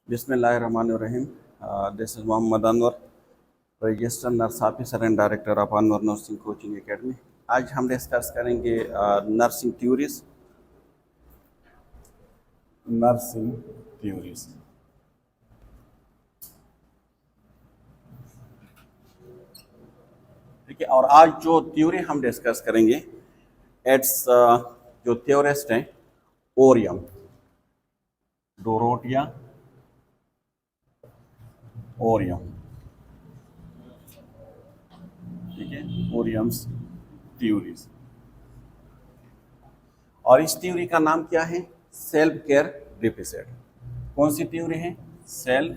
Bismillahirrahmanirrahim. This is Mohammad Anwar, registered nurse officer and director of Anwar nursing coaching academy. आज हम discuss करेंगे nursing theories. ठीक है, और आज जो थ्योरी हम डिस्कस करेंगे इट्स जो थ्योरिस्ट हैं ओरियम, डोरोटिया ओरियम। ठीक है, ओरियम्स थ्योरीज। और इस थ्योरी का नाम क्या है? Self care deficit. कौन सी थ्योरी है? Self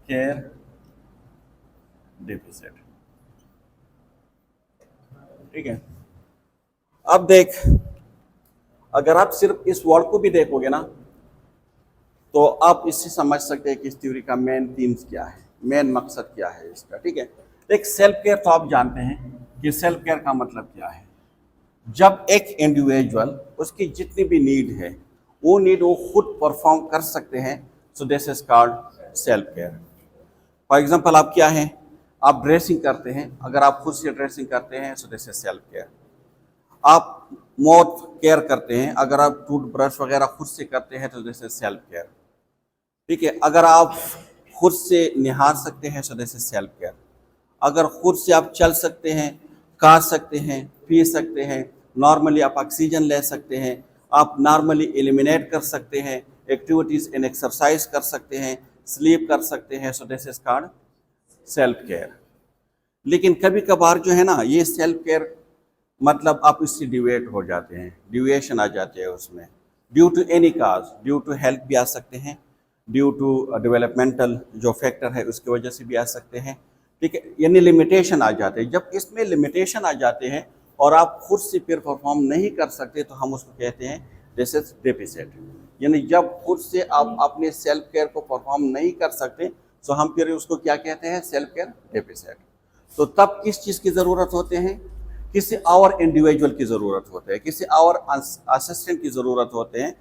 care deficit. ठीक है, अब देख, अगर आप सिर्फ इस वर्ड को भी देखोगे ना तो आप इससे समझ सकते हैं कि इस थ्योरी का मेन थीम्स क्या है, मेन मकसद क्या है इसका। ठीक है, एक सेल्फ केयर तो आप जानते हैं कि सेल्फ केयर का मतलब क्या है। जब एक इंडिविजुअल उसकी जितनी भी नीड है वो नीड वो खुद परफॉर्म कर सकते हैं, so this is called self care. For example, आप क्या है, आप ड्रेसिंग करते हैं, अगर आप खुद से ड्रेसिंग करते हैं so this is self care. आप माउथ केयर करते हैं, अगर आप टूथब्रश वगैरह खुद से करते हैं तो दिस इज सेल्फ केयर। ठीक है, अगर आप खुद से निहार सकते हैं so this is self care. अगर खुद से आप चल सकते हैं, खा सकते हैं, पी सकते हैं, नॉर्मली आप ऑक्सीजन ले सकते हैं, आप नॉर्मली एलिमिनेट कर सकते हैं, एक्टिविटीज इन एक्सरसाइज कर सकते हैं, स्लीप कर सकते हैं, so this is called self care. लेकिन कभी कभार जो है ना, ये सेल्फ केयर मतलब आप इससे डिविएट हो जाते हैं, डिविएशन आ जाते हैं उसमें, due to any cause, due to health भी आ सकते हैं, ड्यू टू डेवलपमेंटल जो फैक्टर है उसकी वजह से भी आ सकते हैं। ठीक है, यानी लिमिटेशन आ जाते हैं। जब इसमें लिमिटेशन आ जाते हैं और आप खुद से फिर परफॉर्म नहीं कर सकते तो हम उसको कहते हैं दिस इज डेफिसिट। यानी जब खुद से आप अपने सेल्फ केयर को परफॉर्म नहीं कर सकते तो हम फिर उसको क्या कहते हैं? Self care deficit. तो तब किस चीज़ की ज़रूरत होते हैं? किसी और इंडिविजुअल की ज़रूरत होती है, किसी और असिस्टेंट की ज़रूरत होते हैं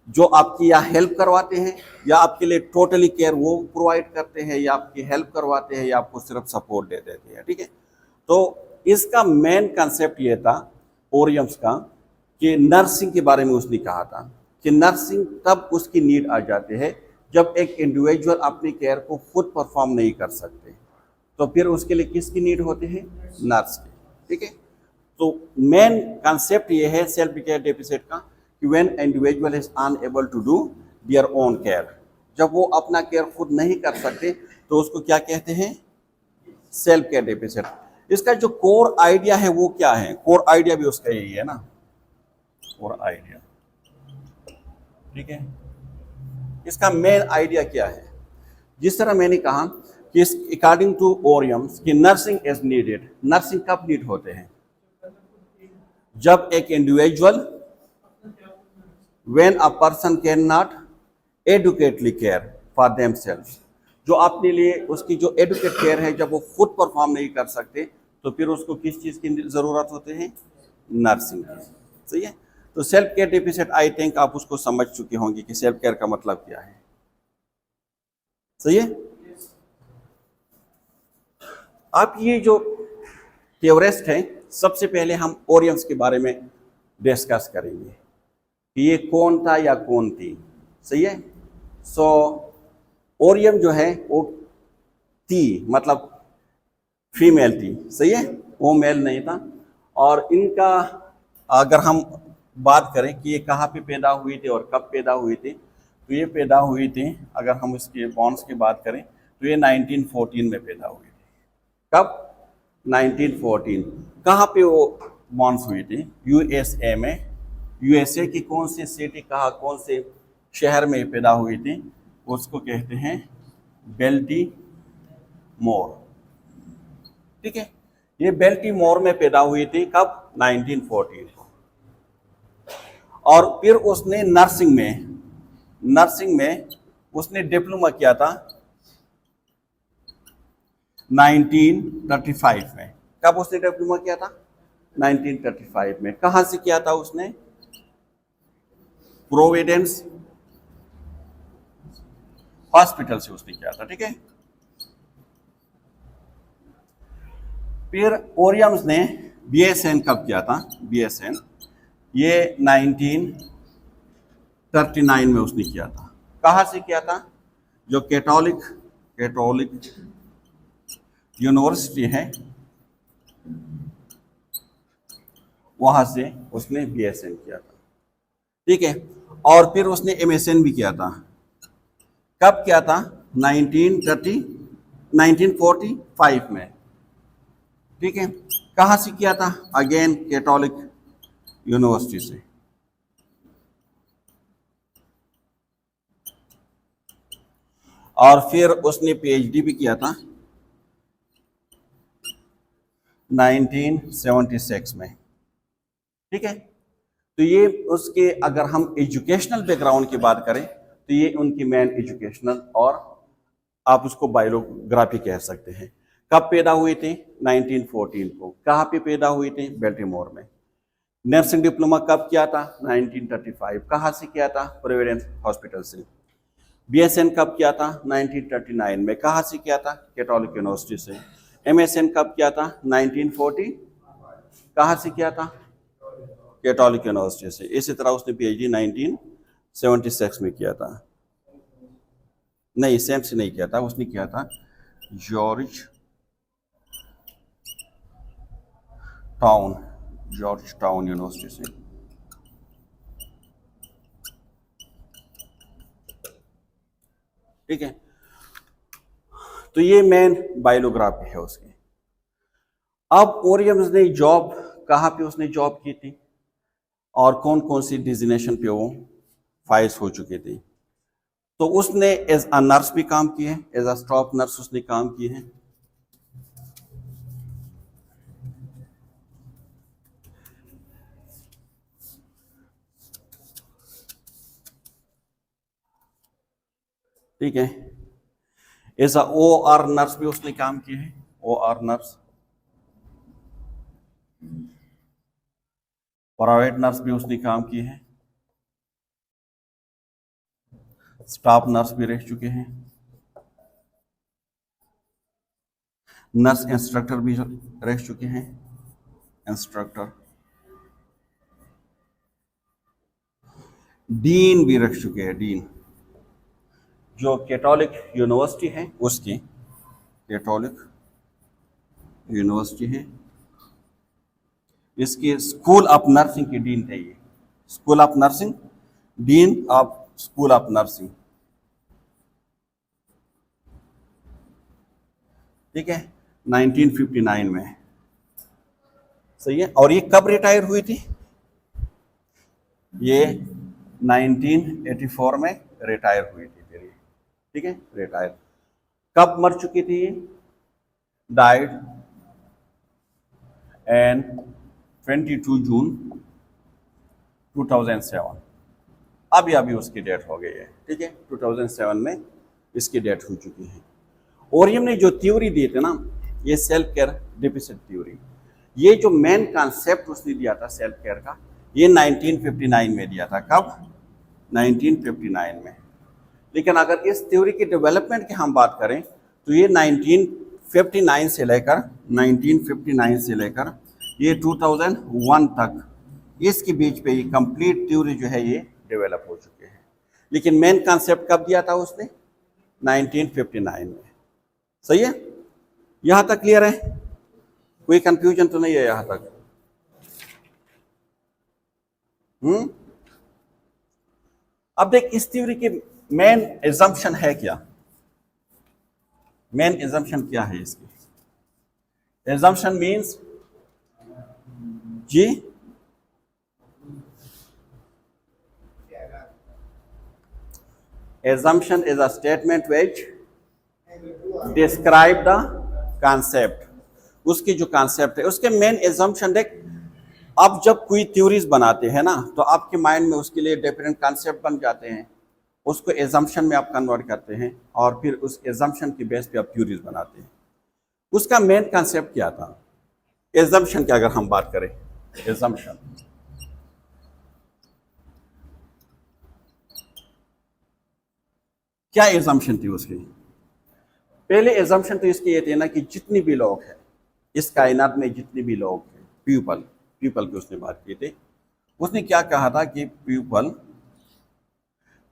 जो आपकी या हेल्प करवाते हैं या आपके लिए टोटली केयर वो प्रोवाइड करते हैं, या आपकी हेल्प करवाते हैं, या आपको सिर्फ सपोर्ट दे देते हैं। ठीक है, तो इसका मेन कंसेप्ट ये था ओरियम्स का कि नर्सिंग के बारे में उसने कहा था कि नर्सिंग तब उसकी नीड आ जाती है जब एक इंडिविजुअल अपनी केयर को खुद परफॉर्म नहीं कर सकते, तो फिर उसके लिए किसकी नीड होती है? नर्स की। ठीक है, तो मेन कंसेप्ट ये है सेल्फ केयर डेफिसिट का कि when individual is unable to do their own care, जब वो अपना केयर खुद नहीं कर सकते तो उसको क्या कहते हैं? Self care deficit. इसका जो कोर आइडिया है वो क्या है? कोर आइडिया भी उसका यही है ना, कोर आइडिया। ठीक है, इसका मेन आइडिया क्या है? जिस तरह मैंने कहा कि अकॉर्डिंग टू ओरियम्स कि नर्सिंग इज नीडेड। नर्सिंग कब नीड होते हैं? जब एक individual, when a person can not adequately care for themselves, जो अपने लिए उसकी जो एडुकेट केयर है जब वो खुद परफॉर्म नहीं कर सकते तो फिर उसको किस चीज़ की ज़रूरत होती है? नर्सिंग की। सही है, तो self care deficit I think आप उसको समझ चुके होंगे कि सेल्फ केयर का मतलब क्या है। सही है, आप ये जो थ्योरिस्ट हैं, सबसे पहले हम ओरियम्स के बारे में डिस्कस करेंगे कि ये कौन था या कौन थी। सही है, सो ओरियम जो है वो थी मतलब फीमेल थी। सही है, वो मेल नहीं था। और इनका अगर हम बात करें कि ये कहाँ पे पैदा हुई थी और कब पैदा हुई थी, तो ये पैदा हुई थी, अगर हम इसके बॉन्ड्स की बात करें तो ये 1914 में पैदा हुई थी। कब? 1914। कहाँ पे वो बॉन्ड्स हुई थी? यूएसए में। यूएसए की कौन सी सिटी, कहाँ कौन से शहर में पैदा हुई थी? उसको कहते हैं बेल्टीमोर। ठीक है, ये बेल्टीमोर में पैदा हुई थी। कब? 1914 को। और फिर उसने नर्सिंग में उसने डिप्लोमा किया था 1935 में। कब उसने डिप्लोमा किया था? 1935 में। कहाँ से किया था उसने? प्रोविडेंस हॉस्पिटल से उसने किया था, ठीक है। फिर ओरियम्स ने BSN कब किया था? BSN ये 1939 में उसने किया था। कहाँ से किया था? जो कैथोलिक यूनिवर्सिटी है वहां से उसने BSN किया था, ठीक है। और फिर उसने MSN भी किया था। कब किया था? 1945 में, ठीक है। कहाँ से किया था? अगेन कैथोलिक यूनिवर्सिटी से। और फिर उसने PhD भी किया था 1976 में, ठीक है। तो ये उसके, अगर हम एजुकेशनल बैकग्राउंड की बात करें तो ये उनकी मेन एजुकेशनल, और आप उसको बायोग्राफी कह सकते हैं। कब पैदा हुए थे? 1914 को। कहाँ पे पैदा हुए थे? बेल्टीमोर में। नर्सिंग डिप्लोमा कब किया था? 1935। कहाँ से किया था? प्रोविडेंस हॉस्पिटल से। BSN कब किया था? 1939 में। कहाँ से किया था? कैथोलिक यूनिवर्सिटी से। MSN कब किया था? 1940। कहाँ से किया था? कैथोलिक यूनिवर्सिटी से। इसी तरह उसने PhD 1976 में किया था। नहीं, सेम से नहीं किया था, उसने किया था जॉर्ज टाउन यूनिवर्सिटी से। ठीक है, तो ये मेन बायोग्राफी है उसकी। अब ओरियम्स ने जॉब, कहाँ पे उसने जॉब की थी और कौन कौन सी डिजिग्नेशन पे वो फाइज हो चुकी थी? तो उसने एज अ नर्स भी काम किए हैं, एज अ स्टाफ नर्स उसने काम किए हैं। ठीक है, एज अ OR नर्स भी उसने काम किए हैं, OR नर्स। प्राइवेट नर्स भी उसने काम किए हैं, स्टाफ नर्स भी रह चुके हैं, नर्स इंस्ट्रक्टर भी रह चुके हैं, इंस्ट्रक्टर, डीन भी रह चुके हैं, डीन जो कैथोलिक यूनिवर्सिटी है उसकी, कैथोलिक यूनिवर्सिटी है इसकी स्कूल ऑफ नर्सिंग की डीन है ये, school of nursing, dean of school of nursing, ठीक है, 1959 में। सही है। और ये कब रिटायर हुई थी? ये 1984 में रिटायर हुई थी फिर ये, ठीक है, रिटायर। कब मर चुकी थी ये? डाइड एंड 22 जून 2007। अभी उसकी डेथ हो गई है, ठीक है, 2007 में इसकी डेथ हो चुकी है। ओरियम ने जो थ्योरी दी थी ना, ये सेल्फ केयर डेफिसिट थ्योरी, ये जो मेन कॉन्सेप्ट उसने दिया था सेल्फ केयर का, ये 1959 में दिया था। कब? 1959 में। लेकिन अगर इस थ्योरी की डेवलपमेंट की हम बात करें तो ये 1959 से लेकर ये 2001 तक, इसके बीच पे ये कंप्लीट थ्योरी जो है ये डेवलप हो चुके हैं। लेकिन मेन कॉन्सेप्ट कब दिया था उसने? 1959 में। सही है, यहां तक क्लियर है? कोई कंफ्यूजन तो नहीं है यहां तक? अब देख, इस थ्योरी की मेन एजम्पशन है क्या? मेन एजम्पशन क्या है इसकी? एजम्पशन मीन्स, जी, assumption is a statement which describe the concept। उसकी जो कॉन्सेप्ट है उसके मेन assumption देख, आप जब कोई थ्योरीज बनाते हैं ना तो आपके माइंड में उसके लिए डिफरेंट कॉन्सेप्ट बन जाते हैं, उसको assumption में आप कन्वर्ट करते हैं और फिर उस assumption की बेस पे आप थ्योरीज बनाते हैं। उसका मेन कॉन्सेप्ट क्या था? assumption की अगर हम बात करें, assumption क्या एजम्पशन थी उसकी? पहले एजम्पशन तो इसकी ये थी ना कि जितनी भी लोग हैं इस कायनात में, जितने भी लोग हैं, पीपल की उसने बात की थी। उसने क्या कहा था कि पीपल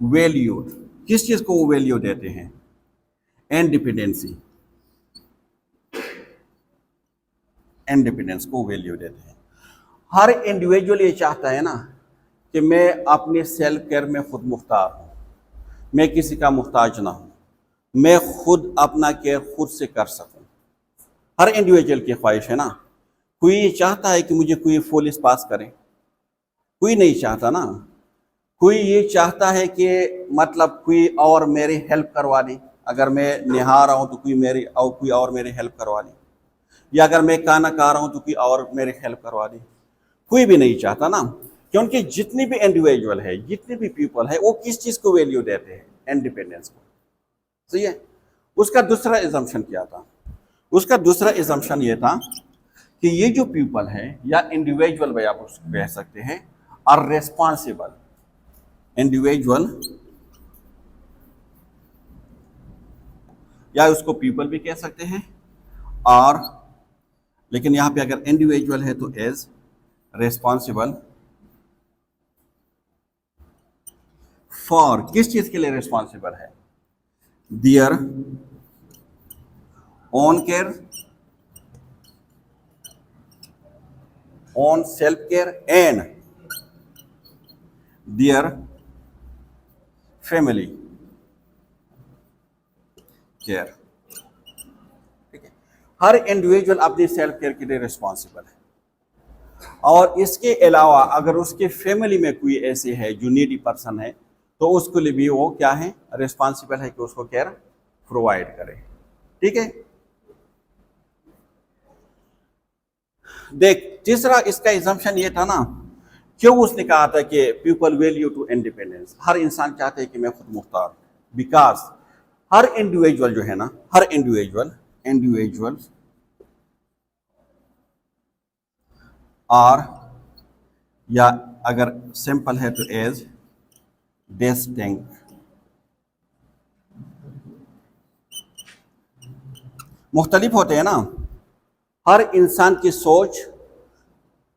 वैल्यूड, किस चीज को वो वैल्यू देते हैं? इंडिपेंडेंसी, इंडिपेंडेंस को वैल्यू देते हैं। हर इंडिविजुअल ये चाहता है ना कि मैं अपने सेल्फ केयर में खुद मुख्तार हूं, मैं किसी का मुहताज ना हूं, मैं खुद अपना केयर खुद से कर सकूं। हर इंडिविजुअल की ख्वाहिश है ना। कोई ये चाहता है कि मुझे कोई पुलिस पास करे? कोई नहीं चाहता ना। कोई ये चाहता है कि मतलब कोई और मेरी हेल्प करवा दे, अगर मैं नहा रहा हूं तो कोई और मेरी हेल्प करवा दे, या अगर मैं खाना खा रहा हूं तो कोई और मेरी हेल्प करवा दे। कोई भी नहीं चाहता ना, क्योंकि जितनी भी इंडिविजुअल है, जितने भी पीपल है, वो किस चीज को वैल्यू देते हैं? इंडिपेंडेंस को। सही है। उसका दूसरा एजम्पशन क्या था? उसका दूसरा एजम्पशन ये था कि ये जो पीपल है या इंडिविजुअल भाई आप उसको कह सकते हैं, आर रेस्पॉन्सिबल। इंडिविजुअल या उसको पीपल भी कह सकते हैं, और लेकिन यहां पे अगर इंडिविजुअल है तो एज रेस्पॉन्सिबल फॉर, किस चीज के लिए रेस्पॉन्सिबल है? Their own care, own self care and their family care. ठीक है। हर इंडिविजुअल अपनी सेल्फ केयर के लिए रिस्पॉन्सिबल है, और इसके अलावा अगर उसके फैमिली में कोई ऐसे है जो नीडी पर्सन है तो उसके लिए भी वो क्या है? रिस्पॉन्सिबल है कि उसको केयर प्रोवाइड करे। ठीक है। देख, तीसरा इसका एजम्पशन ये था ना, क्यों उसने कहा था कि पीपल वैल्यू टू इंडिपेंडेंस, हर इंसान चाहते हैं कि मैं खुद मुख्तार हूं। बिकॉज हर इंडिविजुअल जो है ना, हर इंडिविजुअल और या अगर सिंपल है तो एज डिस्टिंक्ट, मुख्तलिफ होते हैं ना। हर इंसान की सोच,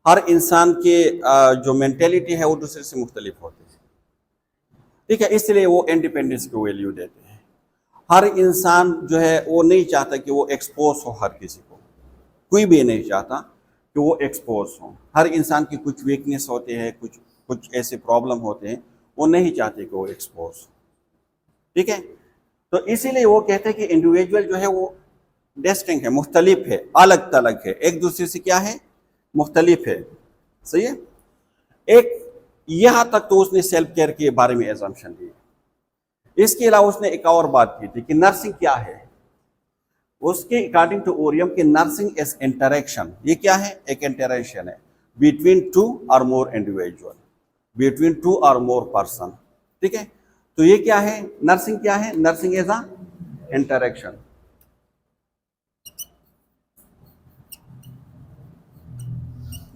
हर इंसान के जो मेंटेलिटी है वो दूसरे से मुख्तलिफ होती है। ठीक है। इसलिए वो इंडिपेंडेंस को वैल्यू देते हैं। हर इंसान जो है वो नहीं चाहता कि वो एक्सपोज हो, हर किसी को, कोई भी नहीं चाहता कि वो एक्सपोज हो। हर इंसान की कुछ वीकनेस होते हैं, कुछ ऐसे प्रॉब्लम होते हैं, वो नहीं चाहते कि वो एक्सपोज हो। ठीक है। तो इसीलिए वो कहते हैं कि इंडिविजुअल जो है वो डिस्टिंक्ट है, मुख्तलिफ है, अलग तलग है, एक दूसरे से क्या है? मुख्तलिफ है। सही है। एक यहां तक तो उसने सेल्फ केयर के बारे में एजम्पशन दी। इसके अलावा उसने एक और बात की थी कि नर्सिंग क्या है। उसके अकॉर्डिंग टू ओरियम के नर्सिंग इज इंटरेक्शन। ये क्या है? एक इंटरेक्शन है बिटवीन टू और मोर इंडिविजुअल, बिटवीन टू और मोर पर्सन। ठीक है। तो ये क्या है? नर्सिंग क्या है? Nursing is a interaction.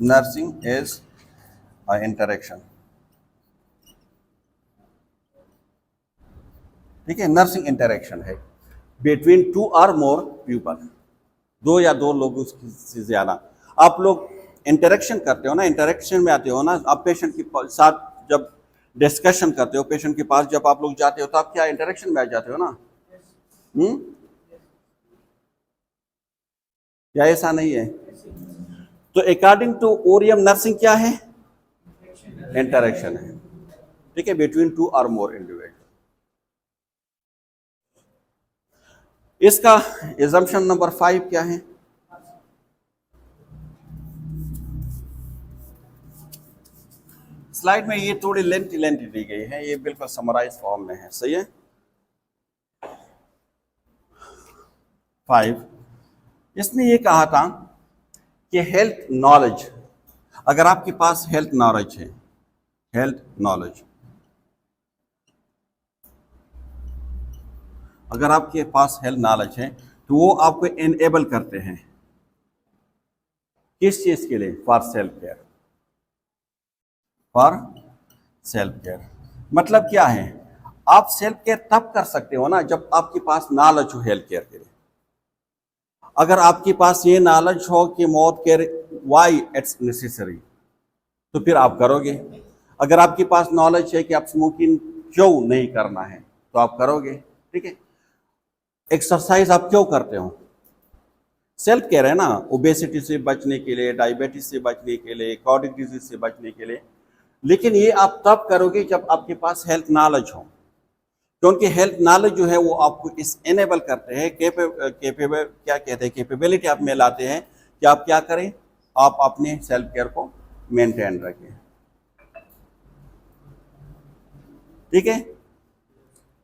Nursing is a interaction. ठीक है। नर्सिंग इंटरेक्शन है बिटवीन टू और मोर पीपल, दो या दो लोगों से ज्यादा। आप लोग इंटरेक्शन करते हो ना, इंटरेक्शन में आते हो ना, आप पेशेंट के साथ जब डिस्कशन करते हो, पेशेंट के पास जब आप लोग जाते हो तो आप क्या इंटरेक्शन में आ जाते हो ना। या ऐसा नहीं है? तो अकॉर्डिंग टू ओरियम नर्सिंग क्या है? इंटरेक्शन है। ठीक है। बिटवीन टू और मोर इंडिविजुअल। इसका एजम्पशन नंबर 5 क्या है? स्लाइड में ये थोड़ी लेंथी दी गई है, ये बिल्कुल समराइज फॉर्म में है। सही है। 5 इसने ये कहा था कि हेल्थ नॉलेज, अगर आपके पास हेल्थ नॉलेज है, हेल्थ नॉलेज अगर आपके पास हेल्थ नॉलेज है तो वो आपको एनेबल करते हैं किस चीज के लिए? For self care. For self care मतलब क्या है? आप सेल्फ केयर तब कर सकते हो ना जब आपके पास नॉलेज हो हेल्थ केयर के लिए। अगर आपके पास ये नॉलेज हो कि mouth care why it's necessary, तो फिर आप करोगे। अगर आपके पास नॉलेज है कि आप स्मोकिंग क्यों नहीं करना है, तो आप करोगे। ठीक है। एक्सरसाइज आप क्यों करते हो? सेल्फ केयर है ना, ओबेसिटी से बचने के लिए, डायबिटीज से बचने के लिए, कार्डियक डिजीज से बचने के लिए। लेकिन ये आप तब करोगे जब आपके पास हेल्थ नॉलेज हो, क्योंकि हेल्थ नॉलेज जो है वो आपको इस एनेबल करते हैं, केपेबल क्या कहते हैं, कैपेबिलिटी आप में लाते हैं कि आप क्या करें, आप अपने सेल्फ केयर को मेंटेन रखें। ठीक है,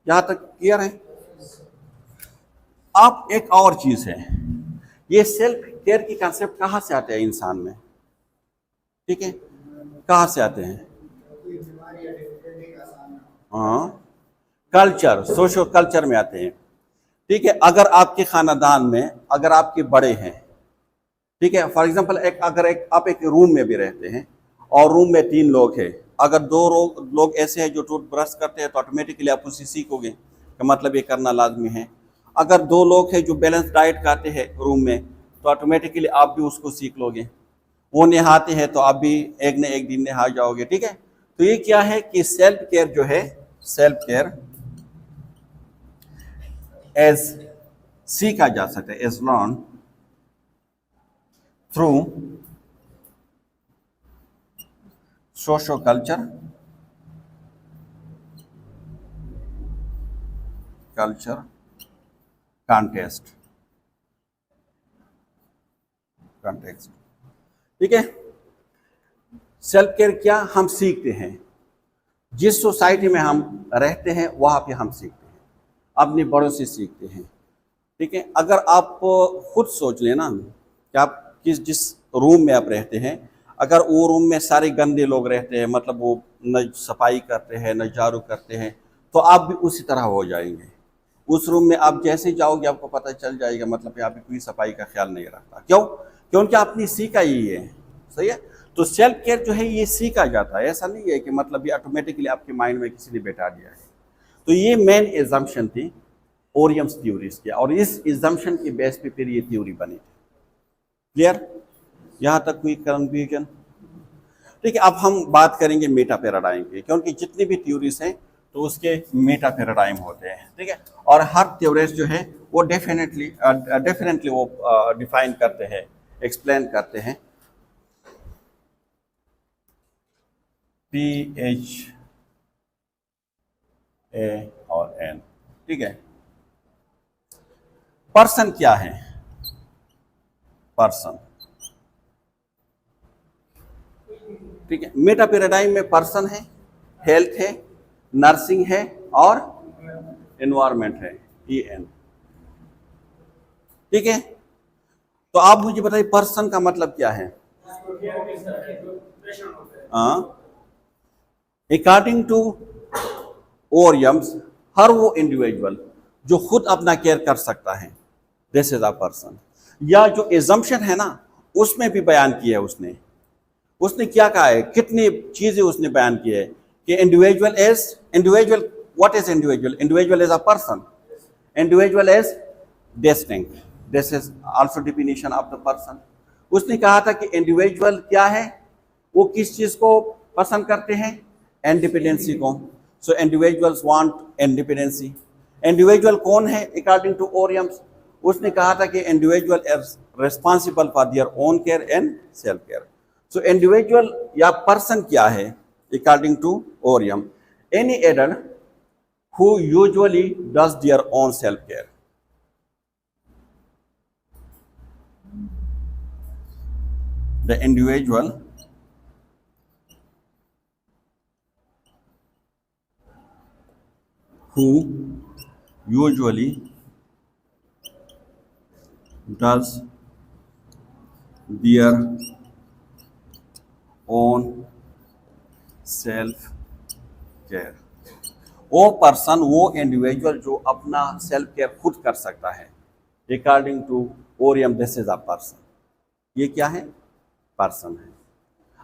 यहां तक क्लियर है? आप एक और चीज है, ये सेल्फ केयर की कंसेप्ट कहां से आते हैं इंसान में? ठीक है, कहां से आते हैं? हाँ, कल्चर, सोशल कल्चर में आते हैं। ठीक है, अगर आपके खानदान में अगर आपके बड़े हैं, ठीक है, फॉर एग्जांपल आप एक रूम में भी रहते हैं और रूम में 3 लोग हैं, अगर 2 लोग ऐसे हैं जो टूथब्रश करते हैं तो ऑटोमेटिकली आप उसे सीखोगे का मतलब ये करना लाजमी है। अगर 2 लोग हैं जो बैलेंस डाइट खाते हैं रूम में, तो ऑटोमेटिकली आप भी उसको सीख लोगे। वो नहाते हैं तो आप भी एक न एक दिन नहा जाओगे। ठीक है, तो ये क्या है कि सेल्फ केयर जो है, सेल्फ केयर एज सीखा जा सकता है, as learn through socio culture context. ठीक है, सेल्फ केयर क्या हम सीखते हैं, जिस सोसाइटी में हम रहते हैं वहां पे हम सीखते हैं, अपने बड़ों से सीखते हैं। ठीक है, अगर आप खुद सोच लेना कि आप जिस रूम में आप रहते हैं, अगर वो रूम में सारे गंदे लोग रहते हैं, मतलब वो न सफाई करते हैं न झाड़ू करते हैं, तो आप भी उसी तरह हो जाएंगे। उस रूम में आप जैसे जाओगे आपको पता चल जाएगा, मतलब यहाँ पे कोई सफाई का ख्याल नहीं रखता। क्यों? क्योंकि आपने सीखा ही है। सही है, तो सेल्फ केयर जो है ये सीखा जाता है, ऐसा नहीं है कि मतलब ये ऑटोमेटिकली आपके माइंड में किसी ने बैठा दिया है। तो ये मेन एजम्पशन थी ओरियम्स थ्योरीज की, और इस एजम्पशन की बेस पे फिर ये थ्योरी बनी थी। क्लियर? यहां तक कोई कंफ्यूजन? ठीक है, अब हम बात करेंगे मेटा पैराडाइम की, क्योंकि जितनी भी थ्योरीज हैं तो उसके मेटा पैराडाइम होते हैं। ठीक है, और हर थ्योरीज जो है वो डेफिनेटली वो डिफाइन करते हैं, एक्सप्लेन करते हैं। PHA और N। ठीक है, पर्सन क्या है? पर्सन, ठीक है, मेटा पैराडाइम में पर्सन है, हेल्थ है, नर्सिंग है और एनवायरमेंट है, EN। ठीक है, तो आप मुझे बताइए पर्सन का मतलब क्या है? अकॉर्डिंग टू ओरियम्स, हर वो इंडिविजुअल जो खुद अपना केयर कर सकता है, दिस इज अ पर्सन। या जो एजम्पशन है ना, उसमें भी बयान किया है उसने क्या कहा है, कितनी चीजें उसने बयान की है कि individual what is individual is a person, individual is distinct, this is also definition of the person. उसने कहा था कि इंडिविजुअल क्या है, वो किस चीज को पसंद करते हैं, इंडिपेंडेंसी को। So individuals want independency. Individual कौन है अकॉर्डिंग टू ओरियम्स? उसने कहा था कि individual is responsible for their own care and self care. So individual या पर्सन क्या है according to Orem? Any adult who usually does their own self care. The individual who usually does their own self care, वो person, वो individual जो अपना self care खुद कर सकता है, according to Orem this is a person. ये क्या है? पर्सन है।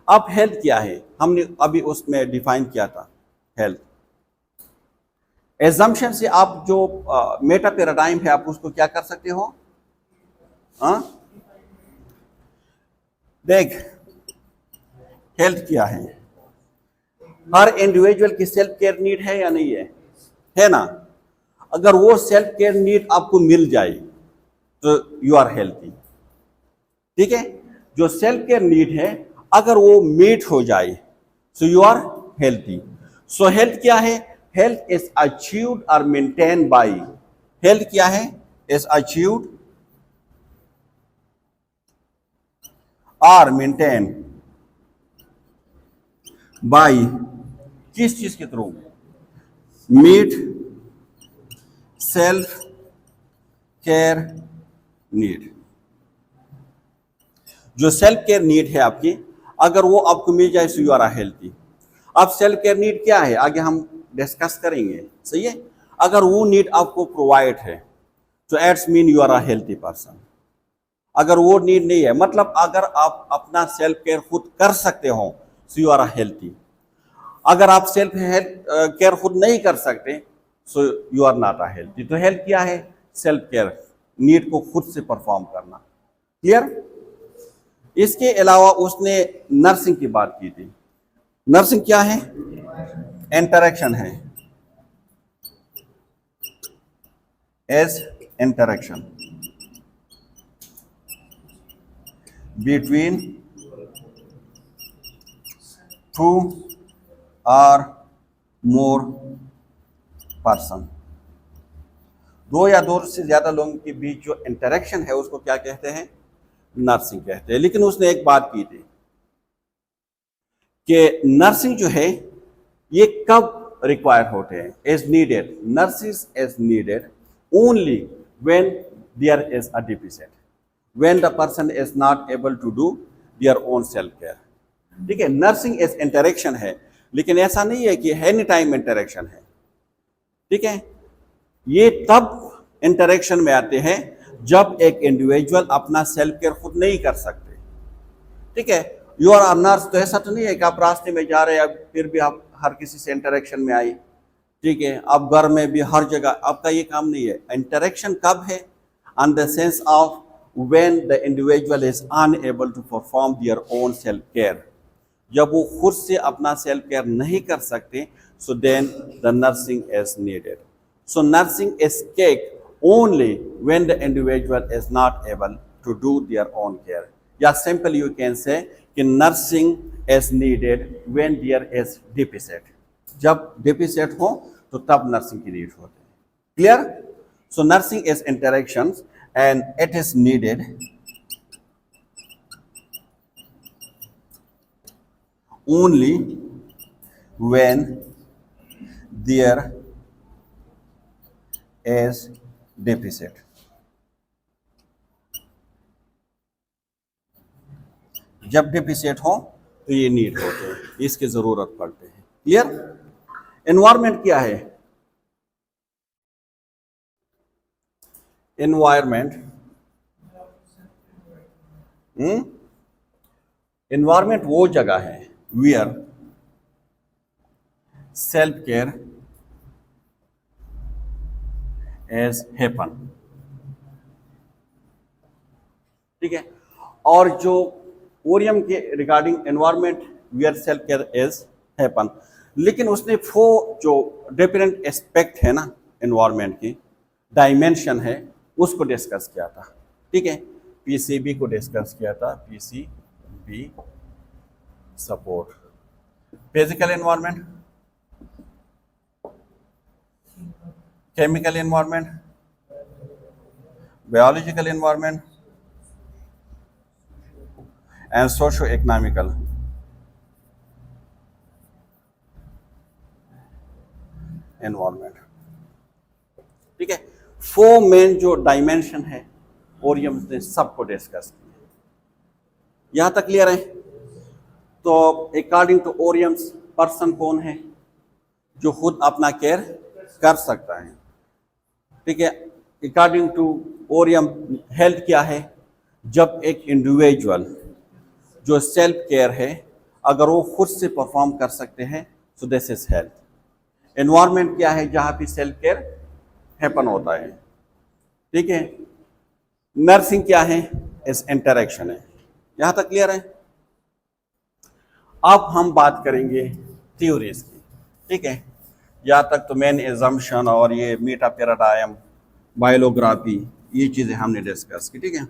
अब हेल्थ क्या है? हमने अभी उसमें डिफाइन किया था हेल्थ। एजम्पशन से आप जो मेटा पैराडाइम है आप उसको क्या कर सकते हो? हाँ, देख, हेल्थ क्या है? हर इंडिविजुअल की सेल्फ केयर नीड है या नहीं है ना? अगर वो सेल्फ केयर नीड आपको मिल जाए तो यू आर हेल्थी। ठीक है, जो सेल्फ केयर नीड है अगर वो मीट हो जाए so you are healthy. So health क्या है? हेल्थ इज अचीव्ड और मेंटेन बाय, हेल्थ क्या है? इज अचीव्ड और मेंटेन बाय, किस चीज के थ्रू? Meet self care need. जो सेल्फ केयर नीड है आपकी, अगर वो आपको मिल जाए सो यू आर हेल्थी। अब सेल्फ केयर नीड क्या है आगे हम डिस्कस करेंगे, सही है? अगर वो नीड आपको प्रोवाइड है तो it's mean you are a healthy person. अगर वो नीड नहीं है, मतलब अगर आप अपना सेल्फ केयर खुद कर सकते हो so you are a healthy. अगर आप सेल्फ केयर खुद नहीं कर सकते so you are not a healthy. तो हेल्थ क्या है? सेल्फ केयर नीड को खुद से परफॉर्म करना। क्लियर? इसके अलावा उसने नर्सिंग की बात की थी। नर्सिंग क्या है? इंटरेक्शन है, एज इंटरेक्शन बिटवीन टू और मोर पर्सन। दो या दो से ज्यादा लोगों के बीच जो इंटरेक्शन है उसको क्या कहते हैं? नर्सिंग कहते हैं। लेकिन उसने एक बात की थी कि नर्सिंग जो है ये कब रिक्वायर्ड होते हैं? As needed, nurses as needed only when there is a deficit, when the person is not able to do their own self care. ठीक है, नर्सिंग एज इंटरेक्शन है, लेकिन ऐसा नहीं है कि एनी टाइम इंटरेक्शन है। ठीक है, ये तब इंटरेक्शन में आते हैं जब एक इंडिविजुअल अपना सेल्फ केयर खुद नहीं कर सकते। ठीक है, यू आर अ नर्स, तो ऐसा तो नहीं है कि आप रास्ते में जा रहे हैं फिर भी आप हर किसी से इंटरेक्शन में आई। ठीक है, आप घर में भी हर जगह आपका ये काम नहीं है। इंटरेक्शन कब है? On the sense of when the individual is unable to perform their own self care. जब वो खुद से अपना सेल्फ केयर नहीं कर सकते so then the nursing is needed. So nursing is take only when the individual is not able to do their own care. या simple you can say कि nursing is needed when there is deficit. जब deficit हो तो तब nursing की need होती है। Clear? So nursing is interactions and it is needed only when there is deficit. जब डेफिसिट हो तो ये नीड होते हैं, इसकी जरूरत पड़ते हैं। क्लियर? एनवायरमेंट क्या है? एनवायरमेंट एनवायरमेंट वो जगह है where self care as happen. ठीक है, और जो ओरियम के regarding environment where self care is happen, लेकिन उसने फोर जो डिफरेंट एस्पेक्ट है ना एनवायरमेंट की, डायमेंशन है, उसको डिस्कस किया था। ठीक है, पीसीबी को डिस्कस किया था, PCB support, physical environment, chemical environment, biological environment and socio-economical environment। ठीक है, फोर मेन जो डायमेंशन है ओरियम्स ने सबको डिस्कस किया। यहां तक क्लियर है? तो अकॉर्डिंग टू ओरियम्स पर्सन कौन है? जो खुद अपना केयर कर सकता है। ठीक है, अकॉर्डिंग टू ओरियम हेल्थ क्या है? जब एक इंडिविजुअल जो सेल्फ केयर है अगर वो खुद से परफॉर्म कर सकते हैं so this is health. Environment क्या है जहां पे सेल्फ केयर हैपन होता है, ठीक है। नर्सिंग क्या है, इस इंटरेक्शन है। यहां तक क्लियर है। अब हम बात करेंगे थ्योरीज की, ठीक है। यहाँ तक तो मेन एजम्पशन और ये मीटा पैराडाइम, बायोलॉग्राफी, ये चीजें हमने डिस्कस की, ठीक है।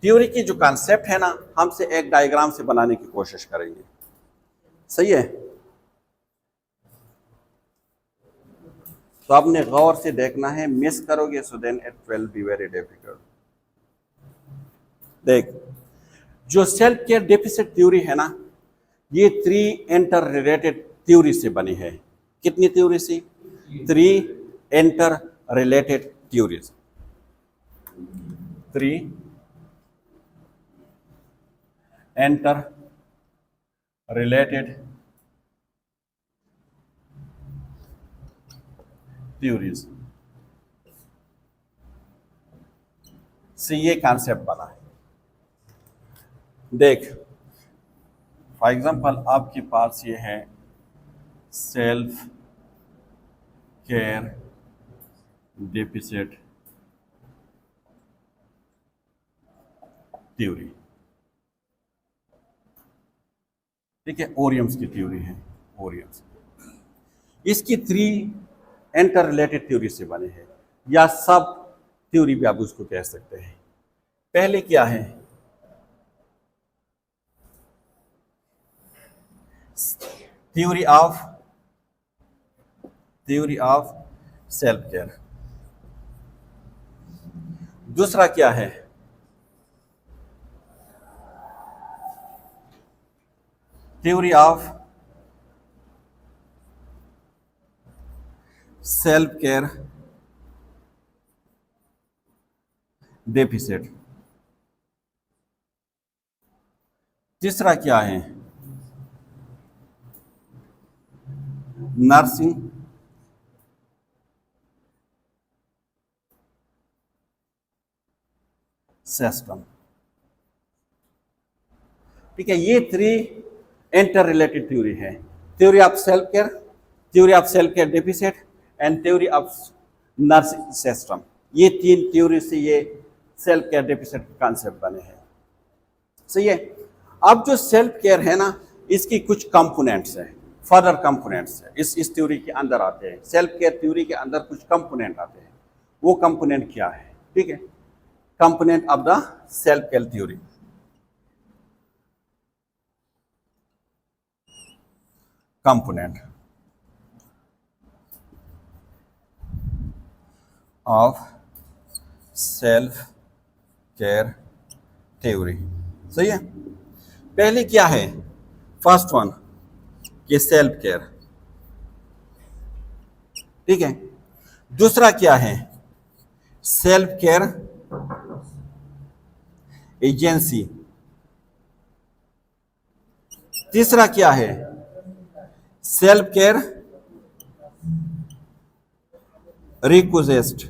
थ्योरी की जो कॉन्सेप्ट है ना, हमसे एक डायग्राम से बनाने की कोशिश करेंगे, सही है। तो आपने गौर से देखना है, मिस करोगे so then it will be very difficult. देख, जो सेल्फ केयर डेफिसिट थ्योरी है ना, ये 3 इंटर रिलेटेड थ्योरी से बनी है। कितनी थ्योरी से? 3 inter related theories. 3 inter related theories से ये कॉन्सेप्ट बना है। देख, फॉर एग्जांपल आपके पास ये है सेल्फ केयर डेफिसिट थ्योरी, ठीक है। ओरियम्स की थ्योरी है, ओरियम्स। इसकी 3 इंटर रिलेटेड थ्योरी से बने हैं, या सब थ्योरी भी आप उसको कह सकते हैं। पहले क्या है, थ्योरी ऑफ सेल्फ केयर। दूसरा क्या है, theory of self care deficit. तीसरा क्या है, नर्सिंग सिस्टम, ठीक है। ये 3 इंटर रिलेटेड थ्योरी है, theory of self care, theory of self care deficit and theory of nursing system. ये 3 थ्योरी से ये सेल्फ केयर डेफिसिट कॉन्सेप्ट बने हैं, सही है। अब जो सेल्फ केयर है ना, इसकी कुछ कंपोनेंट्स हैं, फर्दर कंपोनेंट्स है, इस थ्योरी के अंदर आते हैं। सेल्फ केयर थ्योरी के अंदर कुछ कंपोनेंट आते हैं, वो कंपोनेंट क्या है, ठीक है। Component of the self care theory, component of self care theory, सही है। पहले क्या है, फर्स्ट वन, ये सेल्फ केयर, ठीक है। दूसरा क्या है, सेल्फ केयर एजेंसी। तीसरा क्या है, सेल्फ केयर रिक्वेस्ट,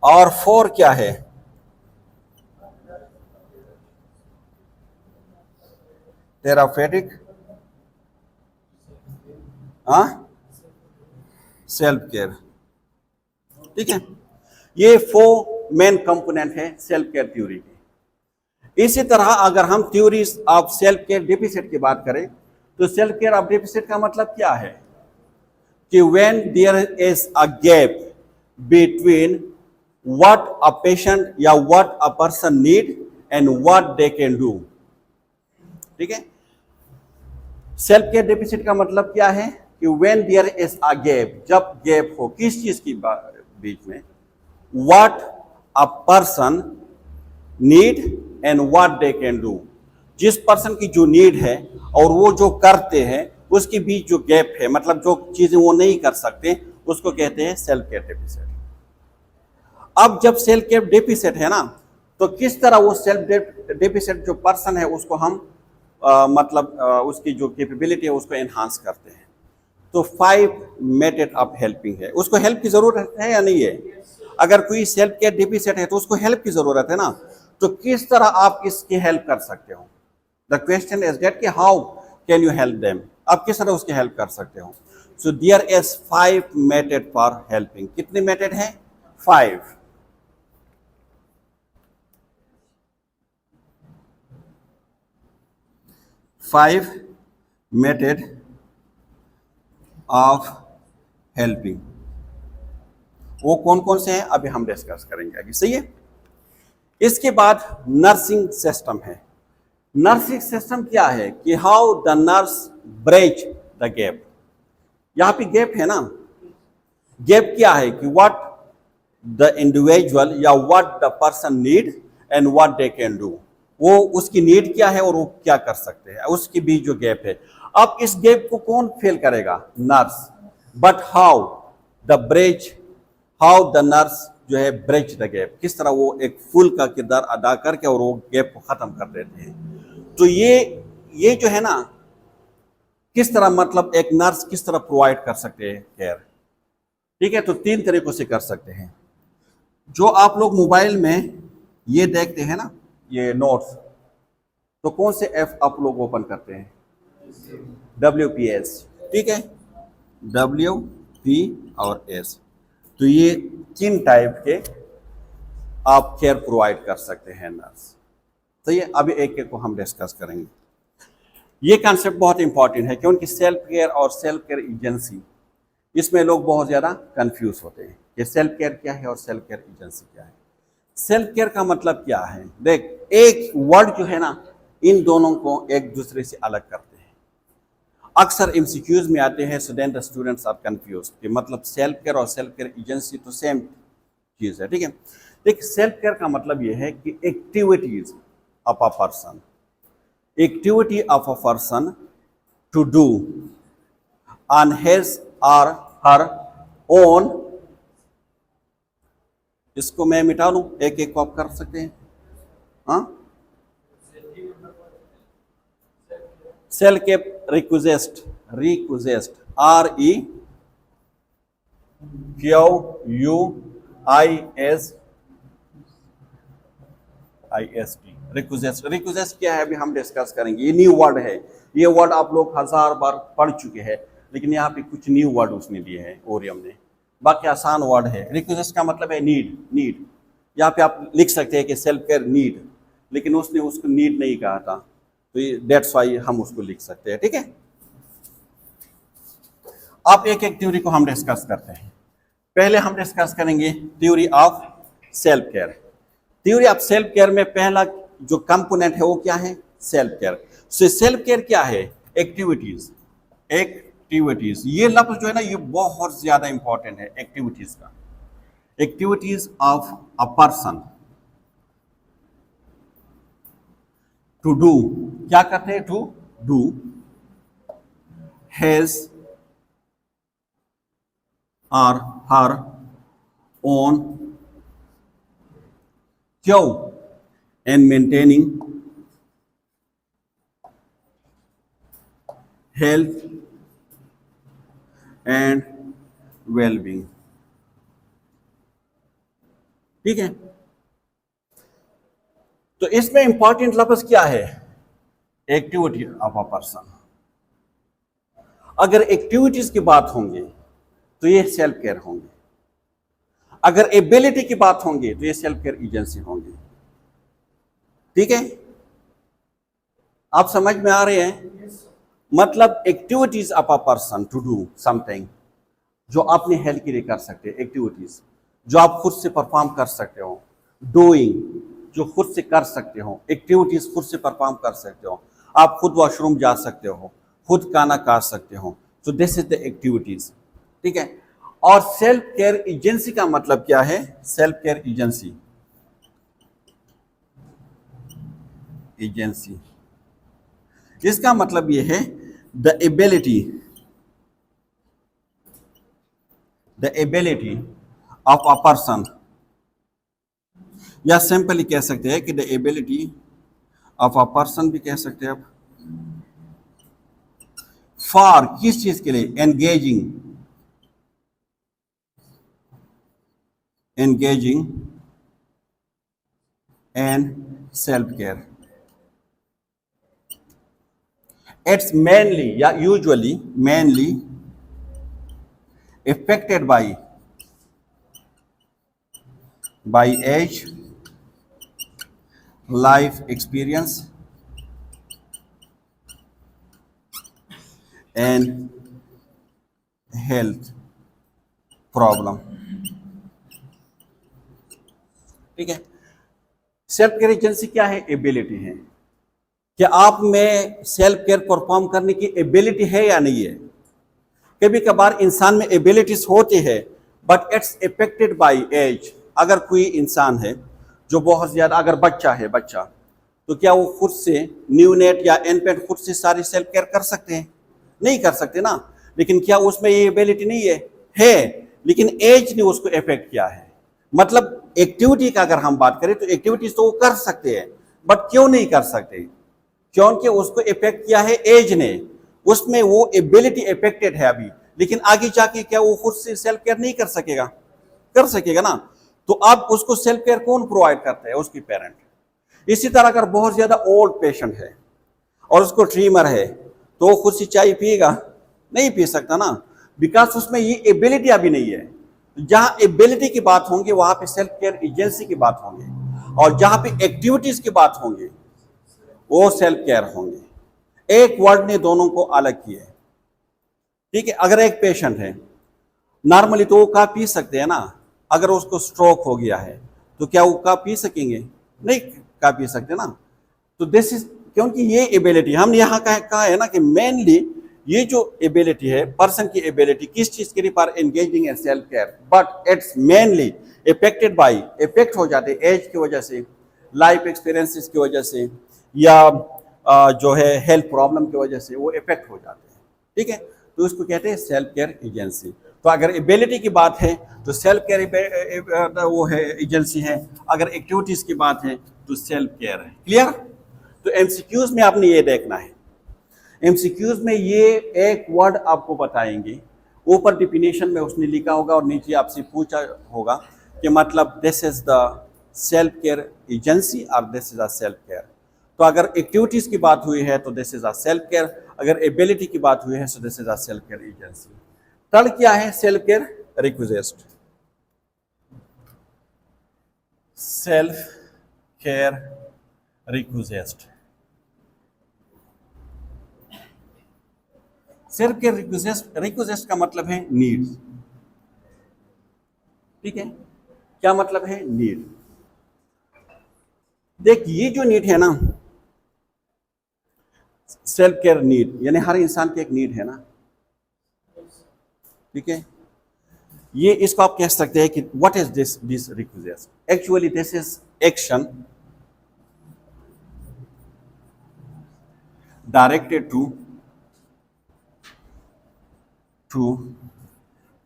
और 4 क्या है, थेरापेटिक सेल्फ केयर, ठीक है। ये 4 मेन कंपोनेंट है सेल्फ केयर थ्योरी के। इसी तरह अगर हम theories of self care deficit की बात करें, तो सेल्फ केयर ऑफ डेफिसिट का मतलब क्या है कि when there is a gap between what a patient या what a person need and what they can do, ठीक है। सेल्फ केयर डेफिसिट का मतलब क्या है कि when there is a gap, जब गैप हो किस चीज की बीच में, what a person need and what they can do, जिस पर्सन की जो नीड है और वो जो करते हैं उसके बीच जो गैप है, मतलब जो चीजें वो नहीं कर सकते, उसको कहते हैं सेल्फ केयर डेफिसिट। अब जब सेल्फ केयर डेफिसिट है ना, तो किस तरह वो सेल्फ डेफिसिट जो पर्सन है उसको हम उसकी जो कैपेबिलिटी है उसको एनहांस करते हैं। तो 5 मेथड ऑफ हेल्पिंग है। उसको हेल्प की जरूरत है या नहीं है? अगर कोई सेल्फ केयर डेफिसिट है तो उसको हेल्प की जरूरत है ना, तो किस तरह आप इसकी हेल्प कर सकते हो? द क्वेश्चन इज दैट कि how can you help them, आप किस तरह उसकी हेल्प कर सकते हो? So there is 5 method for helping. कितने मेथड हैं? 5। 5 मेथड ऑफ हेल्पिंग। वो कौन कौन से हैं अभी हम डिस्कस करेंगे आगे, सही है। इसके बाद नर्सिंग सिस्टम है। नर्सिंग सिस्टम क्या है कि how the nurse bridge the gap. यहां पे गैप है ना, गैप क्या है कि व्हाट द इंडिविजुअल या what the person need and what they can do. वो उसकी नीड क्या है और वो क्या कर सकते हैं, उसके बीच जो गैप है। अब इस गैप को कौन फिल करेगा? Nurse. But how the bridge, how the nurse जो है ब्रिज द गैप, किस तरह वो एक फुल का किरदार अदा करके और वो गैप को खत्म कर देते हैं। तो ये जो है ना, किस तरह मतलब एक नर्स किस तरह प्रोवाइड कर सकते हैं केयर। ठीक है, तो 3 तरीकों से कर सकते हैं। जो आप लोग मोबाइल में ये देखते हैं ना, ये नोट्स, तो कौन से एफ आप लोग ओपन करते हैं? WPS। ठीक है, WP और S। तो ये 3 टाइप के आप केयर प्रोवाइड कर सकते हैं नर्स। तो ये अभी एक एक को हम डिस्कस करेंगे। ये कॉन्सेप्ट बहुत इंपॉर्टेंट है क्योंकि सेल्फ केयर और सेल्फ केयर एजेंसी, इसमें लोग बहुत ज़्यादा कंफ्यूज होते हैं कि सेल्फ केयर क्या है और सेल्फ केयर एजेंसी क्या है। सेल्फ केयर का मतलब क्या है? देख, एक वर्ड जो है ना, इन दोनों को एक दूसरे से अलग करते हैं। अक्सर एमसीक्यूज में आते हैं, स्टूडेंट स्टूडेंट्स आर कंफ्यूज कि मतलब सेल्फ केयर और सेल्फ केयर एजेंसी तो सेम चीज़ है। ठीक है, देख, सेल्फ केयर का मतलब ये है कि activities of a person, activity of a person to do on his or her own। इसको मैं मिटा लूं, एक एक को आप कर सकते हैं। हाँ, self care request, REQUIST, request क्या है अभी हम डिस्कस करेंगे। ये न्यू वर्ड है, ये वर्ड आप लोग 1000 बार पढ़ चुके हैं, लेकिन यहाँ पे कुछ न्यू वर्ड उसने दिए हैं ओरियम ने। बाकी आसान वर्ड है। रिक्वेस्ट का मतलब है नीड। यहाँ पे आप लिख सकते हैं कि सेल्फ केयर नीड, लेकिन उसने उसको नीड नहीं कहा था, तो ये दैट्स वाई हम उसको लिख सकते हैं। ठीक है, अब एक एक थ्योरी को हम डिस्कस करते हैं। पहले हम डिस्कस करेंगे theory of self care. Theory of self care में पहला जो कंपोनेंट है वो क्या है? Self care. So self care क्या है? एक्टिविटीज। ये लफ्ज जो है ना, ये बहुत ज्यादा इंपॉर्टेंट है एक्टिविटीज का। Activities of a person to do, क्या करते हैं? टू डू हैज और हर ओन क्यों and maintaining health and well-being। ठीक है, तो इसमें इंपॉर्टेंट लफ्ज क्या है? Activity of a person. अगर एक्टिविटीज की बात होंगी तो ये सेल्फ केयर होंगे, अगर एबिलिटी की बात होंगी तो ये सेल्फ केयर एजेंसी होंगी। ठीक है, आप समझ में आ रहे हैं? मतलब activities of a person to do something, जो अपने हेल्थ के लिए कर सकते हैं। एक्टिविटीज जो आप खुद से परफॉर्म कर सकते हो, डूइंग जो खुद से कर सकते हो, एक्टिविटीज खुद से परफॉर्म कर सकते हो। आप खुद वॉशरूम जा सकते हो, खुद खाना खा सकते हो, तो दिस इज द एक्टिविटीज। ठीक है, और सेल्फ केयर एजेंसी का मतलब क्या है? सेल्फ केयर एजेंसी इसका मतलब यह है the ability of a person, या सिंपली कह सकते हैं कि the ability of a person भी कह सकते हैं आप, फॉर किस चीज के लिए? Engaging and self-care. It's mainly, yeah, usually mainly affected by age, life experience, and health problem. ठीक है. सेल्फ केयर एजेंसी क्या है? एबिलिटी है. क्या आप में सेल्फ केयर परफॉर्म करने की एबिलिटी है या नहीं है? कभी कभार इंसान में एबिलिटीज होती है but it's affected by age. अगर कोई इंसान है जो बहुत ज्यादा, अगर बच्चा है, बच्चा, तो क्या वो खुद से न्यूनेट या इन्फेंट खुद से सारी सेल्फ केयर कर सकते हैं? नहीं कर सकते ना. लेकिन क्या उसमें ये एबिलिटी नहीं है, लेकिन एज ने उसको इफेक्ट किया है. मतलब एक्टिविटी का अगर हम बात करें तो एक्टिविटीज तो वो कर सकते हैं, बट क्यों नहीं कर सकते? क्योंकि उसको इफेक्ट किया है एज ने. उसमें वो एबिलिटी इफेक्टेड है अभी, लेकिन आगे जाके क्या वो खुद से सेल्फ केयर नहीं कर सकेगा? कर सकेगा ना. तो अब उसको सेल्फ केयर कौन प्रोवाइड करता है? उसकी पेरेंट. इसी तरह अगर बहुत ज्यादा ओल्ड पेशेंट है और उसको ट्रीमर है, तो वो खुद से चाय पिएगा? नहीं पी सकता ना, बिकॉज उसमें ये एबिलिटी अभी नहीं है. जहां एबिलिटी की बात होंगी वहां पे सेल्फ केयर एजेंसी की बात होंगी, और जहां पे एक्टिविटीज की बात होंगी वो सेल्फ केयर होंगे. एक वर्ड ने दोनों को अलग किया है. ठीक है. अगर एक पेशेंट है, नॉर्मली तो वो कप पी सकते हैं ना. अगर उसको स्ट्रोक हो गया है तो क्या वो कप पी सकेंगे? नहीं कप पी सकते ना. तो दिस इज, क्योंकि ये एबिलिटी हमने यहाँ कहा है ना कि मेनली ये जो एबिलिटी है, पर्सन की एबिलिटी किस चीज के लिए, for engaging in self care, but it's mainly affected by, affect हो जाते एज की वजह से, लाइफ एक्सपीरियंसेस की वजह से, या जो है हेल्थ प्रॉब्लम की वजह से वो इफेक्ट हो जाते हैं. ठीक है. तो इसको कहते हैं सेल्फ केयर एजेंसी. तो अगर एबिलिटी की बात है तो सेल्फ केयर वो है, एजेंसी है. अगर एक्टिविटीज की बात है तो सेल्फ केयर है. क्लियर? तो एमसीक्यूज में आपने ये देखना है. एमसीक्यूज में ये एक वर्ड आपको बताएंगे, ऊपर डिफिनेशन में उसने लिखा होगा और नीचे आपसे पूछा होगा कि मतलब this is the self care agency और this is a self care. तो अगर एक्टिविटीज की बात हुई है तो this is a self care, अगर एबिलिटी की बात हुई है तो this is a self care agency. Third क्या है? Self care request. Self care request. Self care request का मतलब है नीड. ठीक है. क्या मतलब है? नीड. देख, ये जो नीड है ना, सेल्फ केयर नीड, यानी हर इंसान की एक नीड है ना. ठीक है. ये इसको आप कह सकते हैं कि what is this request. Actually this is action directed to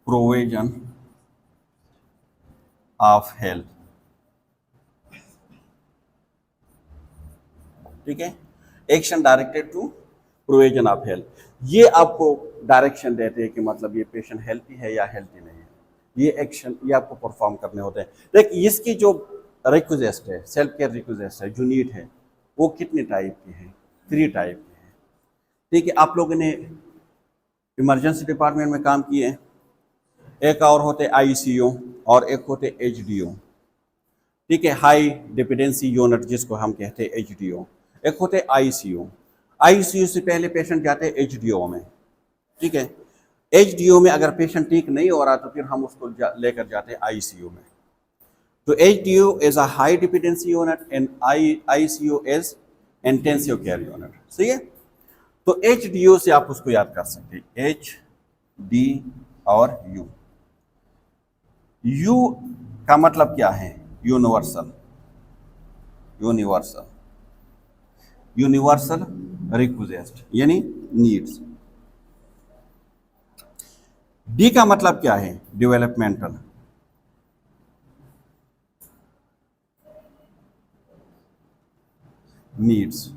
provision of health. ठीक है. Action directed to provision of health. ये आपको डायरेक्शन देते हैं कि मतलब ये पेशेंट हेल्थी है या हेल्थी नहीं है. ये एक्शन ये आपको परफॉर्म करने होते हैं. देखिए, इसकी जो रिक्वेस्ट है, सेल्फ केयर रिक्वेस्ट है, जो नीड है, वो कितने टाइप की है? 3 टाइप की है. ठीक है. आप लोगों ने इमरजेंसी डिपार्टमेंट में काम किए. एक और होते आईसीयू और एक होते एचडीओ. ठीक है. हाई डिपेंडेंसी यूनिट जिसको हम कहते हैं एचडीओ. एक होते आईसीयू. आईसीयू से पहले पेशेंट जाते हैं एचडीओ में. ठीक है. एचडीओ में अगर पेशेंट ठीक नहीं हो रहा तो फिर हम उसको लेकर जाते हैं आईसीयू में. तो HDO is a high dependency unit and ICU is intensive care unit. सही है. तो एचडीओ से आप उसको याद कर सकते हैं, एच डी और यू. यू का मतलब क्या है? यूनिवर्सल. यूनिवर्सल यूनिवर्सल रिक्वेस्ट यानी नीड्स. डी का मतलब क्या है? डेवलपमेंटल. नीड्स.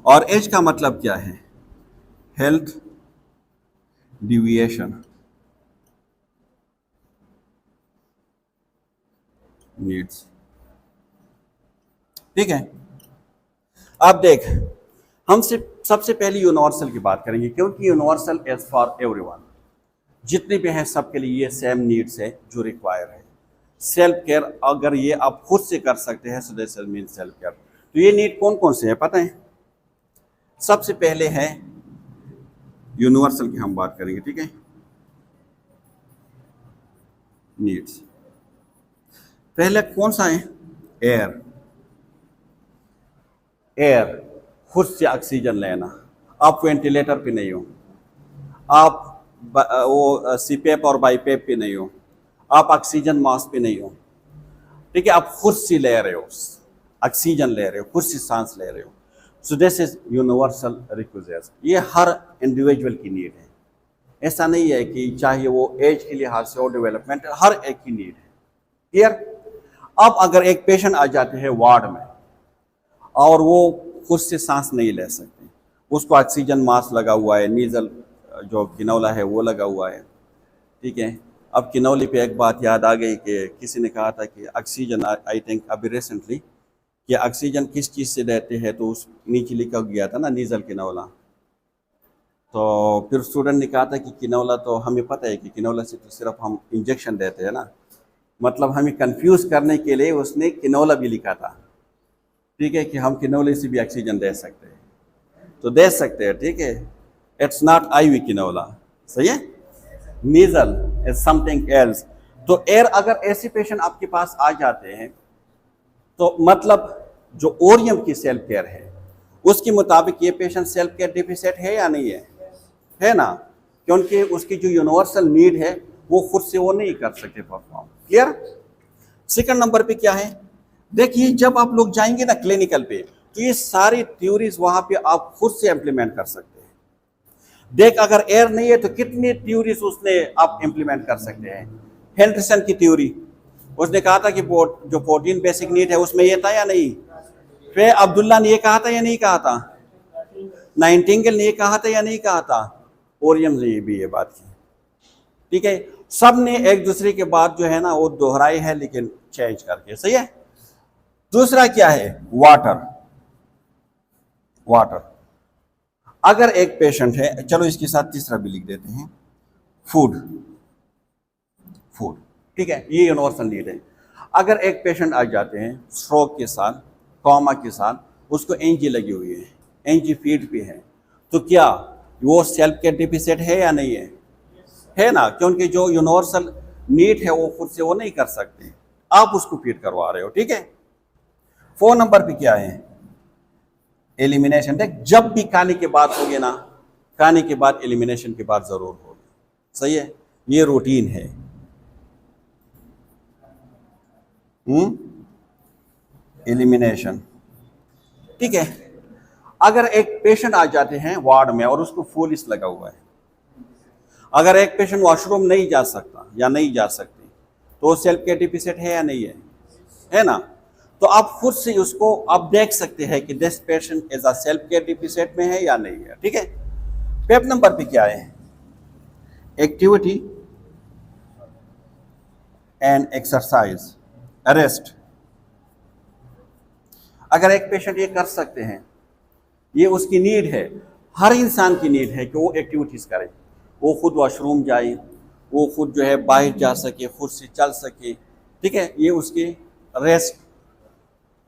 और एच का मतलब क्या है? Health deviation needs. ठीक है। अब देख, हम सबसे पहले यूनिवर्सल की बात करेंगे, क्योंकि यूनिवर्सल इज फॉर एवरीवन, जितने भी हैं सबके लिए ये सेम नीड्स है जो रिक्वायर है। सेल्फ केयर अगर ये आप खुद से कर सकते हैं, so this mean self care. तो ये नीड कौन कौन से हैं पता है? सबसे पहले है यूनिवर्सल की हम बात करेंगे, ठीक है। नीड्स पहले कौन सा है? एयर। एयर, खुद से ऑक्सीजन लेना। आप वेंटिलेटर पे नहीं हो, आप वो सीपेप और बाईपेप पे नहीं हो, आप ऑक्सीजन मास्क पे नहीं हो, ठीक है। आप खुद से ले रहे हो, ऑक्सीजन ले रहे हो, खुद से सांस ले रहे हो। सो दिस इज यूनिवर्सल रिक्वायरमेंट। ये हर इंडिविजुअल की नीड है। ऐसा नहीं है कि चाहे वो एज के लिहाज से और डेवलपमेंट, हर एक की नीड है। क्लियर? अब अगर एक पेशेंट आ जाते हैं वार्ड में और वो खुद से सांस नहीं ले सकते, उसको ऑक्सीजन मास्क लगा हुआ है, नीजल जो किनौला है वो लगा हुआ है, ठीक है। अब किनौली पे एक बात याद आ गई कि किसी ने कहा था कि ऑक्सीजन, आई थिंक अभी रिसेंटली, कि ऑक्सीजन किस चीज़ से लेते हैं, तो उस नीचे लिखा गया था ना नीजल किनौला। तो फिर स्टूडेंट ने कहा था कि किनौला तो हमें पता है कि किनौला से तो सिर्फ हम इंजेक्शन देते हैं ना, मतलब हमें कंफ्यूज करने के लिए उसने किनौला भी लिखा था, ठीक है, कि हम किनौले से भी ऑक्सीजन दे सकते हैं, तो दे सकते हैं, ठीक है। इट्स नॉट आईवी किनौला, सही है। Nasal is something else. तो एयर, अगर ऐसे पेशेंट आपके पास आ जाते हैं तो मतलब जो ओरियम की सेल्फ केयर है उसके मुताबिक ये पेशेंट सेल्फ केयर डिफिसिट है या नहीं है ना, क्योंकि उसकी जो यूनिवर्सल नीड है वो खुद से वो नहीं कर सकते परफॉर्म। क्लियर? सेकंड नंबर पे क्या है? देखिए, जब आप लोग जाएंगे ना क्लिनिकल पे, तो ये सारी थ्योरीज वहां पे आप खुद से इंप्लीमेंट कर सकते हैं। देख, अगर एयर नहीं है तो कितनी थ्योरीज उसने आप इंप्लीमेंट कर सकते हैं। हेनरिसन की थ्योरी, उसने कहा था कि जो 14 बेसिक नीड है उसमें ये था या नहीं? फिर अब्दुल्ला ने ये कहा था या नहीं कहा था? नाइटिंगेल ने ये कहा था या नहीं कहा था? ओरियम ने भी ये बात की, ठीक है। सब ने एक दूसरे के बाद जो है ना वो दोहराई है, लेकिन चेंज करके, सही है। दूसरा क्या है? वाटर। वाटर, अगर एक पेशेंट है, चलो इसके साथ तीसरा भी लिख देते हैं, फूड। फूड, ठीक है, ये यूनिवर्सल नीड है। अगर एक पेशेंट आ जाते हैं स्ट्रोक के साथ, कॉमा के साथ, उसको एनजी लगी हुई है, एनजी फीड पे है, तो क्या वो सेल्फ केयर डिफिसिट है या नहीं है ना, क्योंकि जो यूनिवर्सल नीड है वो खुद से वो नहीं कर सकते, आप उसको फीड करवा रहे हो, ठीक है। 4 नंबर पे क्या है? एलिमिनेशन। देख, जब भी खाने की बात होगी ना, खाने के बाद एलिमिनेशन की बात जरूर होगी, सही है, ये रूटीन है। एलिमिनेशन, ठीक है। अगर एक पेशेंट आ जाते हैं वार्ड में और उसको फूलिस लगा हुआ है, अगर एक पेशेंट वॉशरूम नहीं जा सकता या नहीं जा सकती, तो सेल्फ केयर डिफिसिट है या नहीं है ना। तो आप खुद से उसको आप देख सकते हैं कि this patient is a self care deficit में है या नहीं है, ठीक है। 5 नंबर पे क्या है? Activity and exercise, rest. अगर एक पेशेंट ये कर सकते हैं, ये उसकी नीड है, हर इंसान की नीड है कि वो एक्टिविटीज करे, वो खुद वॉशरूम जाए, वो खुद जो है बाहर जा सके, खुद से चल सके, ठीक है, ये उसकी रेस्ट।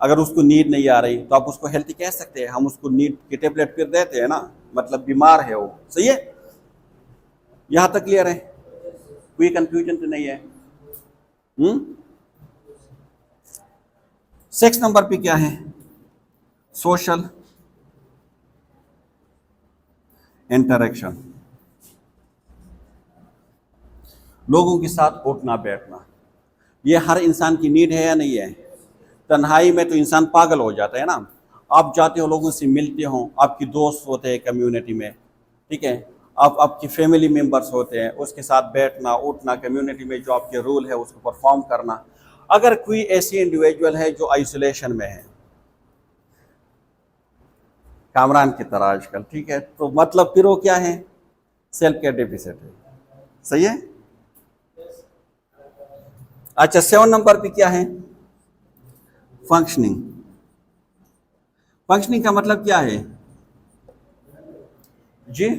अगर उसको नीड नहीं आ रही तो आप उसको हेल्थी कह सकते हैं, हम उसको नीड की टेबलेट फिर देते हैं ना, मतलब बीमार है वो, सही है। यहां तक क्लियर है? कोई कंफ्यूजन तो नहीं है? 6 नंबर पे क्या है? सोशल इंटरेक्शन, लोगों के साथ उठना बैठना, ये हर इंसान की नीड है या नहीं है? तन्हाई में तो इंसान पागल हो जाता है ना। आप जाते हो, लोगों से मिलते हो, आपकी दोस्त होते हैं कम्युनिटी में, ठीक है, आप आपकी फैमिली मेंबर्स होते हैं, उसके साथ बैठना उठना, कम्युनिटी में जो आपके रूल है उसको परफॉर्म करना। अगर कोई ऐसी इंडिविजुअल है जो आइसोलेशन में है, कामरान की तरह आजकल, ठीक है, तो मतलब फिर वो क्या है? सेल्फ केयर डेफिसिट है, सही है। अच्छा, 7 नंबर पे क्या है? फंक्शनिंग, फंक्शनिंग का मतलब क्या है जी?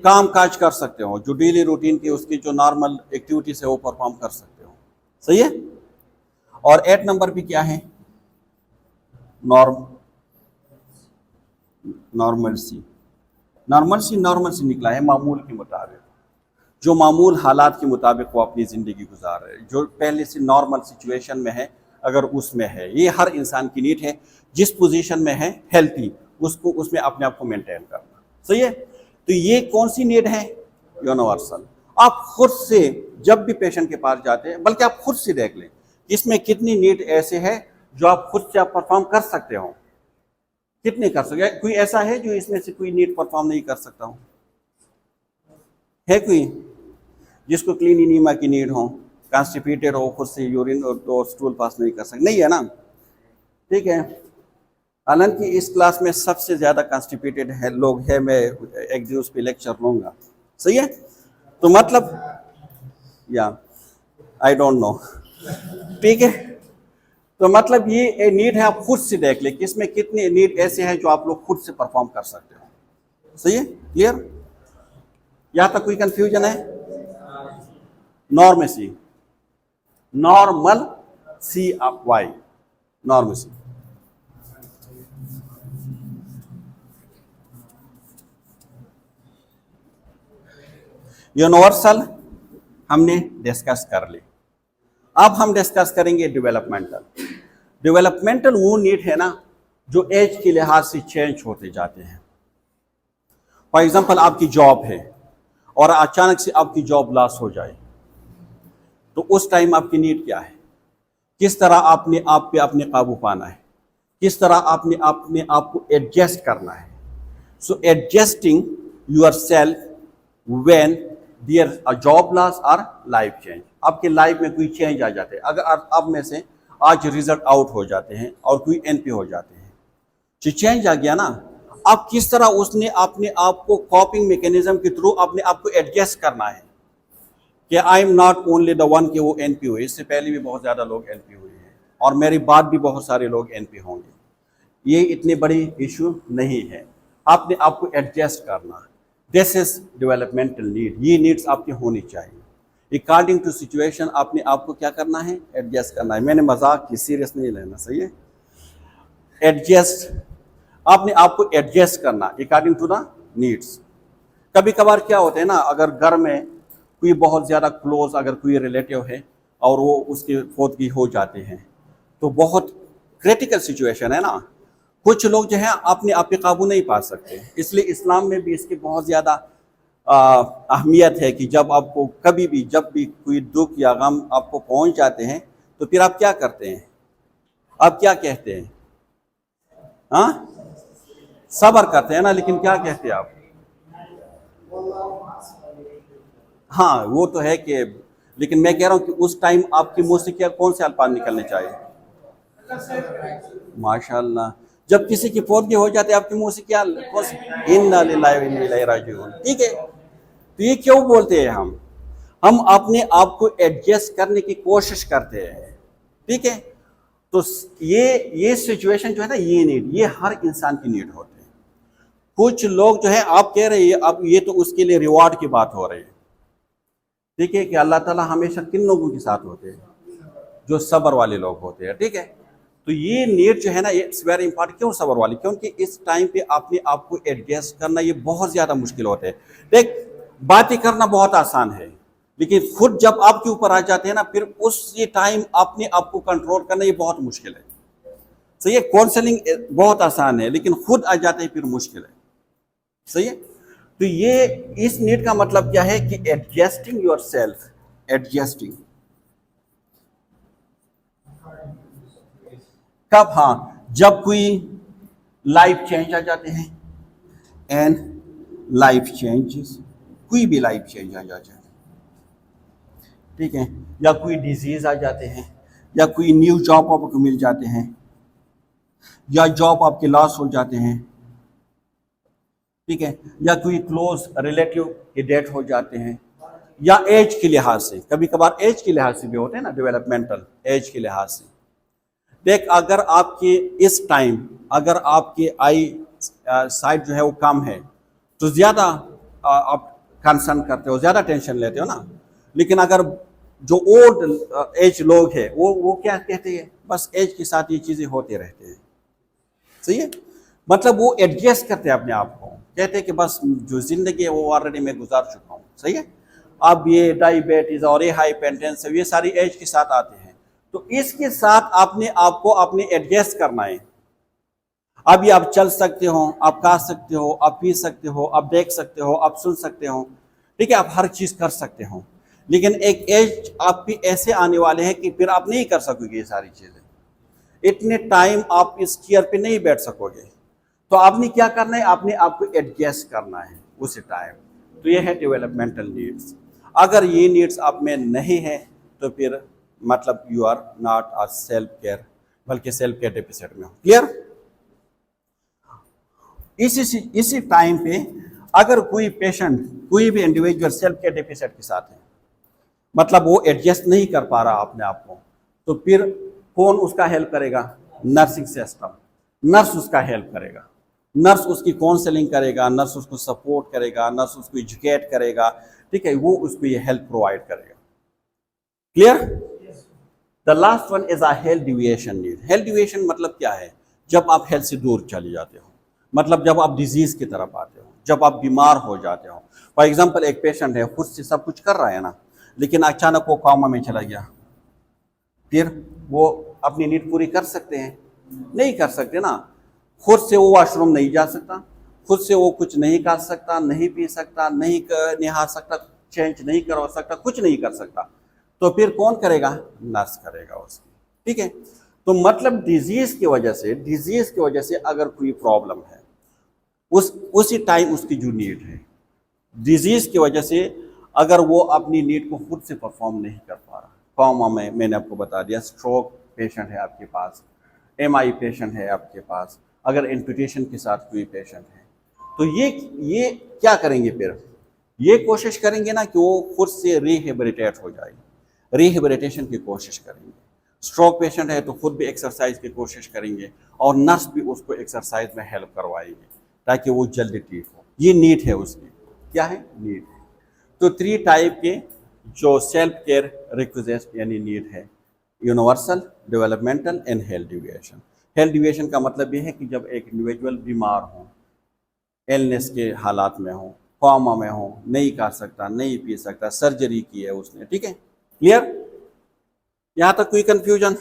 काम काज कर सकते हो, जो डेली रूटीन की उसकी जो नॉर्मल एक्टिविटीज है वो परफॉर्म कर सकते हो। सही है। और 8 नंबर भी क्या है? नॉर्म नॉर्मल सी नॉर्मल सी निकला है मामूल के मुताबिक, जो मामूल हालात के मुताबिक वो अपनी ज़िंदगी गुजार रहे, जो पहले से नॉर्मल सिचुएशन में है, अगर उसमें है। ये हर इंसान की नीड है, जिस पोजीशन में है हेल्थी, उसको उसमें अपने आप को मेंटेन करना। सही है। तो ये कौन सी नीड है? यूनिवर्सल। आप खुद से जब भी पेशेंट के पास जाते हैं, बल्कि आप खुद से देख लें इसमें कितनी नीड ऐसे है जो आप खुद से आप परफॉर्म कर सकते हो, कितने कर सकते हैं? कोई ऐसा है जो इसमें से कोई नीड परफॉर्म नहीं कर सकता हो? है कोई जिसको क्लीनिनीमा की नीड हो, कॉन्स्टिपेटेड हो, खुद से यूरिन और स्टूल पास नहीं कर सकते? नहीं है ना। ठीक है। हालांकि इस क्लास में सबसे ज़्यादा कॉन्स्टिपेटेड है लोग हैं, मैं एक दिन उस पर लेक्चर लूँगा। सही है। तो मतलब या आई डोंट नो। ठीक है। तो मतलब ये नीड है, आप खुद से देख ले कि इसमें कितने नीड ऐसे हैं जो आप लोग खुद से परफॉर्म कर सकते हो। सही है। क्लियर? यहाँ तक कोई कंफ्यूजन है? नॉर्मेसी, नॉर्मल सी आप वाई, नॉर्मेसी। यूनिवर्सल हमने डिस्कस कर ली। अब हम डिस्कस करेंगे डेवलपमेंटल। डेवलपमेंटल वो नीड है ना जो एज के लिहाज से चेंज होते जाते हैं। फॉर एग्जांपल आपकी जॉब है और अचानक से आपकी जॉब लॉस हो जाए, तो उस टाइम आपकी नीड क्या है? किस तरह आपने आप पे अपने काबू पाना है, किस तरह आपने अपने आप को एडजस्ट करना है। So adjusting yourself when there a job loss और लाइफ चेंज। आपके लाइफ में कोई चेंज आ जाते हैं, अगर आप में से आज रिजल्ट आउट हो जाते हैं और कोई एनपी हो जाते हैं, जो चेंज आ गया ना, आप किस तरह उसने अपने आप को कॉपिंग मैकेनिज्म के थ्रू अपने आप को एडजस्ट करना है कि I am not only the one के वो एनपी हुए। इससे पहले भी बहुत ज़्यादा लोग एनपी हुए हैं और मेरी बाद भी बहुत सारे लोग एनपी होंगे। ये इतनी बड़ी इशू नहीं है, आपने आपको एडजस्ट करना। This is developmental need. ये नीड्स आपकी होनी चाहिए। अकॉर्डिंग टू सिचुएशन आपने आपको क्या करना है? एडजस्ट करना है। मैंने मजाक की, सीरियस नहीं लेना। सही है। एडजस्ट, आपने आपको एडजस्ट करना अकॉर्डिंग टू द नीड्स। कभी कभार क्या होता है ना, अगर घर में कोई बहुत ज़्यादा क्लोज अगर कोई रिलेटिव है और वो उसकी फौतगी हो जाते हैं, तो बहुत क्रिटिकल सिचुएशन है ना, कुछ लोग जो है अपने आप पे काबू नहीं पा सकते। इसलिए इस्लाम में भी इसकी बहुत ज़्यादा अहमियत है कि जब आपको कभी भी जब भी कोई दुख या गम आपको पहुंच जाते हैं, तो फिर आप क्या करते हैं? आप क्या कहते हैं? हाँ, सब्र करते हैं ना, लेकिन क्या कहते हैं आप? हाँ, वो तो है कि, लेकिन मैं कह रहा हूँ कि उस टाइम आपकी मुंह से क्या कौन से अल्फाज निकलने चाहिए? माशाल्लाह। जब किसी की फौतगी हो जाती है आपके मुंह से क्या? कौन से? इन्ना लिल्लाहि व इन्ना इलैहि राजिऊन। ठीक है। तो ये क्यों बोलते हैं? हम अपने आप को एडजस्ट करने की कोशिश करते हैं। ठीक है। तो ये सिचुएशन जो है ना, ये नीड, ये हर इंसान की नीड होती है। कुछ लोग जो है, आप कह रहे हैं अब ये तो उसके लिए रिवॉर्ड की बात हो रही है। ठीक है, कि अल्लाह ताला हमेशा किन लोगों के साथ होते हैं? जो सब्र वाले लोग होते हैं। ठीक है। तो ये नीड जो है ना, ये इट्स वेरी इंपॉर्टेंट। क्यों सब्र वाली? क्योंकि इस टाइम पे अपने आप को एडजस्ट करना ये बहुत ज़्यादा मुश्किल होता है। देख, बातें करना बहुत आसान है, लेकिन खुद जब आपके ऊपर आ जाते हैं ना, फिर उस ये टाइम अपने आप को कंट्रोल करना ये बहुत मुश्किल है। सही है। काउंसलिंग बहुत आसान है, लेकिन खुद आ जाते हैं फिर मुश्किल है। सही है। तो ये इस नीड का मतलब क्या है कि एडजस्टिंग योर सेल्फ, एडजस्टिंग कब? हाँ, जब कोई लाइफ चेंज आ जाते हैं, एंड लाइफ चेंजेस, कोई भी लाइफ चेंज आ जाते हैं। ठीक है। या कोई डिजीज आ जाते हैं, या कोई न्यू जॉब आपको मिल जाते हैं, या जॉब आपके लॉस हो जाते हैं। ठीक है। या कोई क्लोज रिलेटिव के डेथ हो जाते हैं, या एज के लिहाज से, कभी कभार एज के लिहाज से भी होते हैं ना, डेवलपमेंटल एज के लिहाज से। देख, अगर आपकी इस टाइम अगर आपकी आई साइड जो है वो कम है तो ज़्यादा आप कंसर्न करते हो, ज़्यादा टेंशन लेते हो ना। लेकिन अगर जो ओल्ड एज लोग हैं वो क्या कहते हैं, बस एज के साथ ये चीज़ें होती रहती हैं। सही है, मतलब वो एडजस्ट करते हैं अपने आप को, कहते हैं कि बस जो जिंदगी है वो ऑलरेडी मैं गुजार चुका हूँ। सही है, अब ये डायबिटीज और ये हाइपरटेंशन ये सारी एज के साथ आते हैं, तो इसके साथ अपने आप को अपने एडजस्ट करना है। अभी आप चल सकते हो, आप खा सकते हो, आप पी सकते हो, आप देख सकते हो, आप सुन सकते हो, ठीक है, आप हर चीज कर सकते हो। लेकिन एक एज आपकी ऐसे आने वाले हैं कि फिर आप नहीं कर सकोगे ये सारी चीजें, इतने टाइम आप इस चेयर पे नहीं बैठ सकोगे। तो आपने क्या करना है, आपने आपको एडजस्ट करना है उसी टाइम। तो ये है डेवलपमेंटल नीड्स। अगर ये नीड्स आप में नहीं है तो फिर मतलब you are not a self care, बल्कि सेल्फ केयर डेफिसिट में हो। क्लियर? इसी टाइम पे अगर कोई पेशेंट, कोई भी इंडिविजुअल सेल्फ केयर डेफिसिट के साथ है, मतलब वो एडजस्ट नहीं कर पा रहा अपने आप को, तो फिर कौन उसका हेल्प करेगा? Nursing system. नर्स उसका हेल्प करेगा, नर्स उसकी काउंसलिंग करेगा, नर्स उसको सपोर्ट करेगा, नर्स उसको एजुकेट करेगा, ठीक है, वो उसको ये हेल्प प्रोवाइड करेगा। Clear? The last one is a health deviation need. Health deviation मतलब क्या है? जब आप हेल्थ से दूर चले जाते हो, मतलब जब आप डिजीज की तरफ आते हो, जब आप बीमार हो जाते हो। फॉर एग्जाम्पल, एक पेशेंट है, खुद से सब कुछ कर रहा है ना, लेकिन अचानक वो कोमा में चला गया, फिर वो अपनी नीड पूरी कर सकते हैं? नहीं कर सकते ना। खुद से वो वॉशरूम नहीं जा सकता, खुद से वो कुछ नहीं कर सकता, नहीं पी सकता, नहीं नहा सकता, चेंज नहीं करवा सकता, कुछ नहीं कर सकता, तो फिर कौन करेगा? नर्स करेगा उसकी। ठीक है, तो मतलब डिजीज की वजह से अगर कोई प्रॉब्लम है, उसी टाइम उसकी जो नीड है, डिजीज की वजह से अगर वो अपनी नीड को खुद से परफॉर्म नहीं कर पा रहा, कोमा में, मैंने आपको बता दिया, स्ट्रोक पेशेंट है आपके पास, एमआई पेशेंट है आपके पास, अगर एम्पुटेशन के साथ कोई पेशेंट है, तो ये क्या करेंगे फिर? ये कोशिश करेंगे ना कि वो खुद से रिहेबिलिटेट हो जाए, रिहेबिलिटेशन की कोशिश करेंगे। स्ट्रोक पेशेंट है तो खुद भी एक्सरसाइज की कोशिश करेंगे और नर्स भी उसको एक्सरसाइज में हेल्प करवाएंगे ताकि वो जल्दी ठीक हो। ये नीड है उसकी। क्या है? नीड है। तो 3 टाइप के जो सेल्फ केयर रिक्विजिट यानी नीड है, universal, developmental and health deviation. Health deviation का मतलब ये है कि जब एक इंडिविजुअल बीमार हो, इलनेस के हालात में हो, कोमा में हो, नहीं खा सकता, नहीं पी सकता, सर्जरी की है उसने। ठीक है, क्लियर? यहां तक कोई कंफ्यूजन?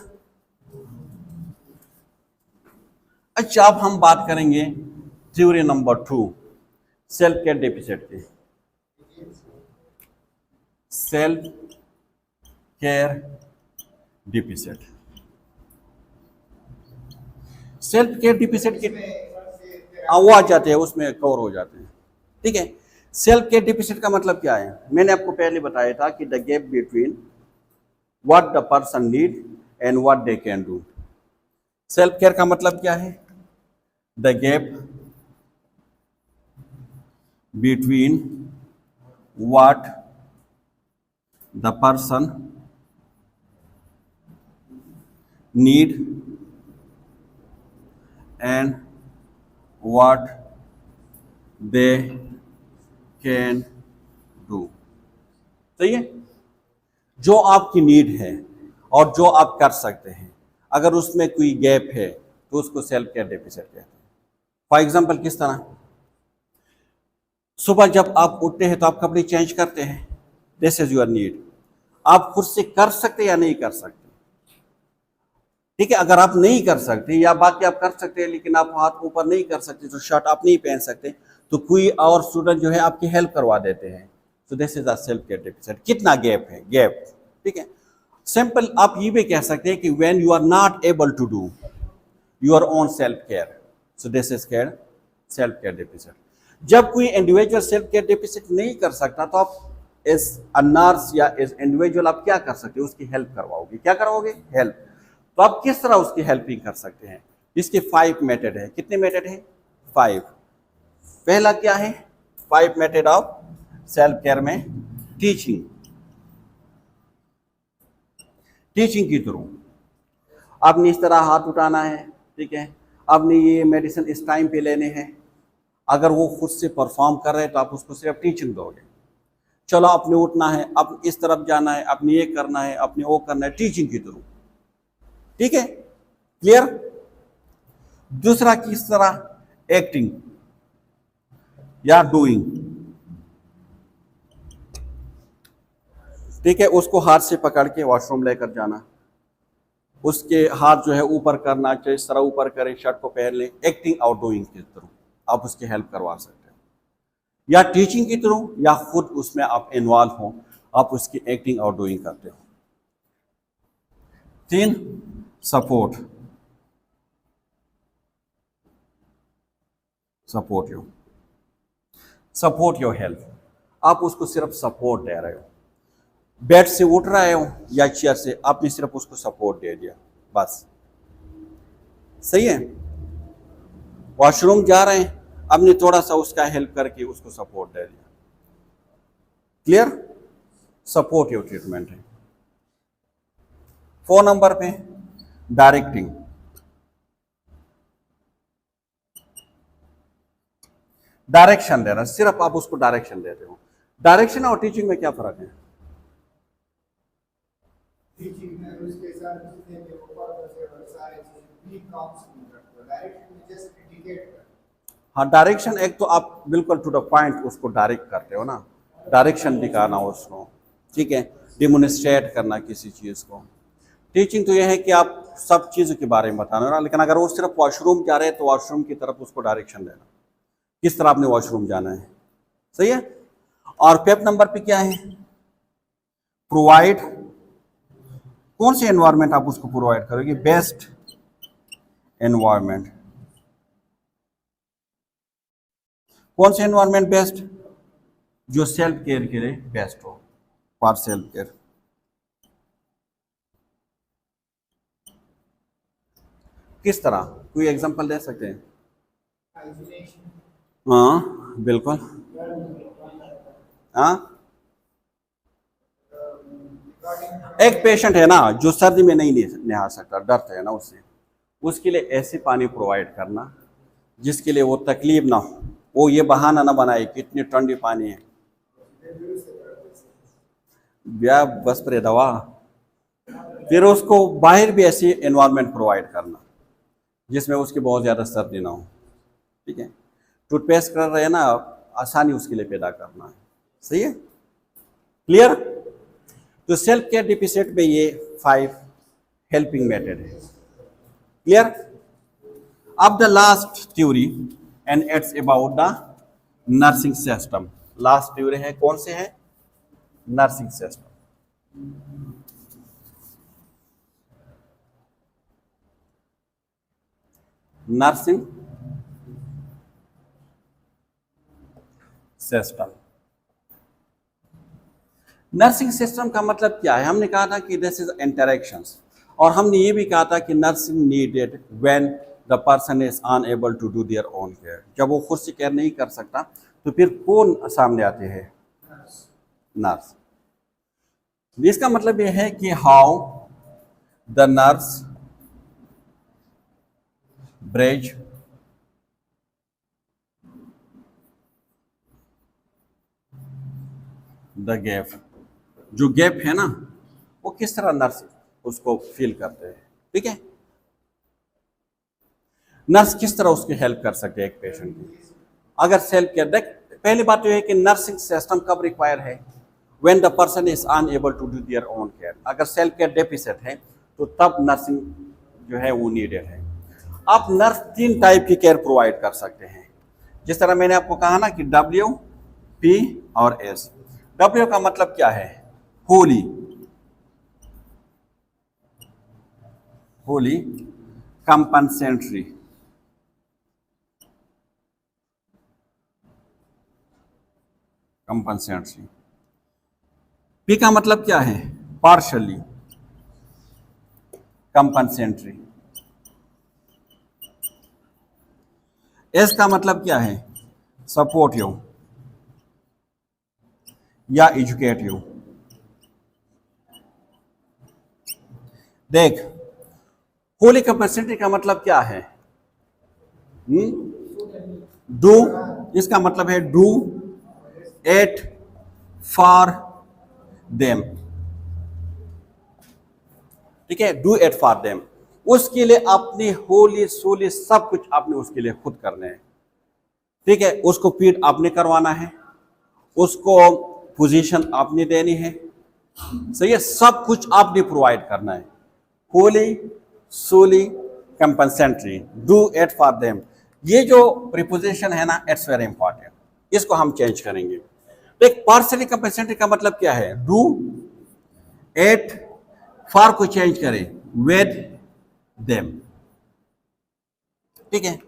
अच्छा, अब हम बात करेंगे theory number 2 self care deficit की। Self care deficit, self care deficit के वो आ जाते हैं, उसमें कवर हो जाते हैं। ठीक है, सेल्फ केयर डेफिसिट का मतलब क्या है? मैंने आपको पहले बताया था कि the gap between what the person need and what they can do. Self care का मतलब क्या है? The gap between what the person need and what they can do. सही है, जो आपकी नीड है और जो आप कर सकते हैं, अगर उसमें कोई गैप है तो उसको सेल्फ केयर डेफिसिट कहते हैं। फॉर एग्जाम्पल, किस तरह? सुबह जब आप उठते हैं तो आप कपड़े चेंज करते हैं, दिस इज योर नीड। आप खुद से कर सकते या नहीं कर सकते? ठीक है, अगर आप नहीं कर सकते, या बाकी आप कर सकते हैं लेकिन आप हाथ ऊपर नहीं कर सकते, तो शर्ट आप नहीं पहन सकते, तो कोई और स्टूडेंट जो है आपकी हेल्प करवा देते हैं। तो this is a self care deficit. कितना गैप है? गैप। ठीक है, सिंपल आप ये भी कह सकते हैं कि when you are not able to do your own self care, so this is care self care deficit. जब कोई इंडिविजुअल सेल्फ केयर डेफिसिट नहीं कर सकता, तो आप एज अ नर्स या एज इंडिविजुअल आप क्या कर सकते हो? उसकी हेल्प करवाओगे। क्या करवाओगे? हेल्प। तो आप किस तरह उसकी हेल्पिंग कर सकते हैं? इसके 5 मेथड है। कितने मेथड है? 5। पहला क्या है? 5 मेथड ऑफ सेल्फ केयर में टीचिंग, टीचिंग के थ्रू। आपने इस तरह हाथ उठाना है, ठीक है, आपने ये मेडिसिन इस टाइम पे लेने हैं। अगर वो खुद से परफॉर्म कर रहे हैं तो आप उसको सिर्फ टीचिंग दोगे। चलो आपने उठना है, अब इस तरफ जाना है, आपने ये करना है, आपने वो करना है, टीचिंग के थ्रू। ठीक है, क्लियर। दूसरा किस तरह, एक्टिंग या डूइंग। ठीक है, उसको हाथ से पकड़ के वॉशरूम लेकर जाना, उसके हाथ जो है ऊपर करना, चाहे इस तरह ऊपर करे, शर्ट को पहन ले, एक्टिंग और डूइंग के थ्रू आप उसकी हेल्प करवा सकते हैं, या टीचिंग के थ्रू, या खुद उसमें आप इन्वॉल्व हो, आप उसकी एक्टिंग और डूइंग करते हो। 3, सपोर्ट, सपोर्ट योर हेल्प। आप उसको सिर्फ सपोर्ट दे रहे हो, बेड से उठ रहे हो या चेयर से, आपने सिर्फ उसको सपोर्ट दे दिया, बस। सही है, वॉशरूम जा रहे हैं, आपने थोड़ा सा उसका हेल्प करके उसको सपोर्ट दे दिया। क्लियर, सपोर्ट योर ट्रीटमेंट है। 4 नंबर पे डायरेक्टिंग। डायरेक्शन देना, सिर्फ आप उसको डायरेक्शन देते हो। डायरेक्शन और टीचिंग में क्या फर्क है? टीचिंग में उसके साथ जितने भी ऊपर से सारे चीजें भी काउंट्स नहीं करते, डायरेक्शन में जस्ट इंडिकेट कर। हाँ, डायरेक्शन एक तो आप बिल्कुल टू द पॉइंट उसको डायरेक्ट करते हो ना, डायरेक्शन दिखाना उसको, ठीक है, डिमोनिस्ट्रेट करना किसी चीज़ को। टीचिंग तो यह है कि आप सब चीज़ों के बारे में बताना ना, लेकिन अगर वो सिर्फ वॉशरूम जा रहे हैं तो वॉशरूम की तरफ उसको डायरेक्शन देना, किस तरह आपने वॉशरूम जाना है। सही है। और 5 नंबर पे क्या है, प्रोवाइड। कौन से एनवायरनमेंट आप उसको प्रोवाइड करोगे? Best environment. कौन से एनवायरनमेंट बेस्ट? जो सेल्फ केयर के लिए बेस्ट हो, फॉर सेल्फ केयर। किस तरह, कोई एग्जांपल दे सकते हैं? हाँ बिल्कुल, हाँ। एक पेशेंट है ना जो सर्दी में नहीं नहा सकता, डरता है ना उससे, उसके लिए ऐसे पानी प्रोवाइड करना जिसके लिए वो तकलीफ ना हो, वो ये बहाना ना बनाए कि इतनी ठंडी पानी है, या बस पर दवा। फिर उसको बाहर भी ऐसी एनवायरनमेंट प्रोवाइड करना जिसमें उसकी बहुत ज़्यादा सर्दी ना हो। ठीक है, टूथपेस्ट कर रहे हैं ना, आसानी उसके लिए पैदा करना है। सही है, क्लियर। तो सेल्फ केयर डिफिसिट में ये 5 हेल्पिंग मेथड है। क्लियर। अब the last theory and it's about the nursing system. Last theory है, कौन से है? Nursing system. Nursing system. Nursing system का मतलब क्या है? हमने कहा था कि दिस इज इंटरेक्शंस, और हमने ये भी कहा था कि nursing needed when the person is unable to do their own care. जब वो खुद से केयर नहीं कर सकता तो फिर कौन सामने आते हैं? नर्स। इसका मतलब यह है कि how the nurse bridge the gap. जो गैप है ना, वो किस तरह नर्स उसको फील करते हैं। ठीक है, नर्स किस तरह उसकी हेल्प कर सकते हैं एक पेशेंट की। अगर सेल्फ केयर, देख पहली बात तो यह है कि नर्सिंग सिस्टम कब रिक्वायर है? When the person is unable to do their own care. अगर सेल्फ केयर डेफिसिट है तो तब नर्सिंग जो है वो नीडेड है। आप नर्स 3 टाइप की केयर प्रोवाइड कर सकते हैं, जिस तरह मैंने आपको कहा ना कि W, P और S। W का मतलब क्या है? होली, होली कंपनसेंट्री। कंपनसेंट्री। P का मतलब क्या है? पार्शली कंपनसेंट्री। S का मतलब क्या है? सपोर्टिव या एजुकेटिव। देख, होली कंपल्सरी का मतलब क्या है? डू, इसका मतलब है डू एट फॉर देम। ठीक है, डू एट फॉर देम। उसके लिए अपनी होली सोली सब कुछ आपने उसके लिए खुद करने हैं। ठीक है, उसको फीड आपने करवाना है, उसको पोजीशन आपने देनी है, सही है, सब कुछ आपने प्रोवाइड करना है। होली सोली कंपल्सेंट्री, डू एट फॉर देम, ये जो प्रीपोजिशन है ना, इट्स वेरी इंपॉर्टेंट, इसको हम चेंज करेंगे। एक पार्शियली कंपल्सेंट्री का मतलब क्या है? डू एट फॉर को चेंज करें विद देम। ठीक है,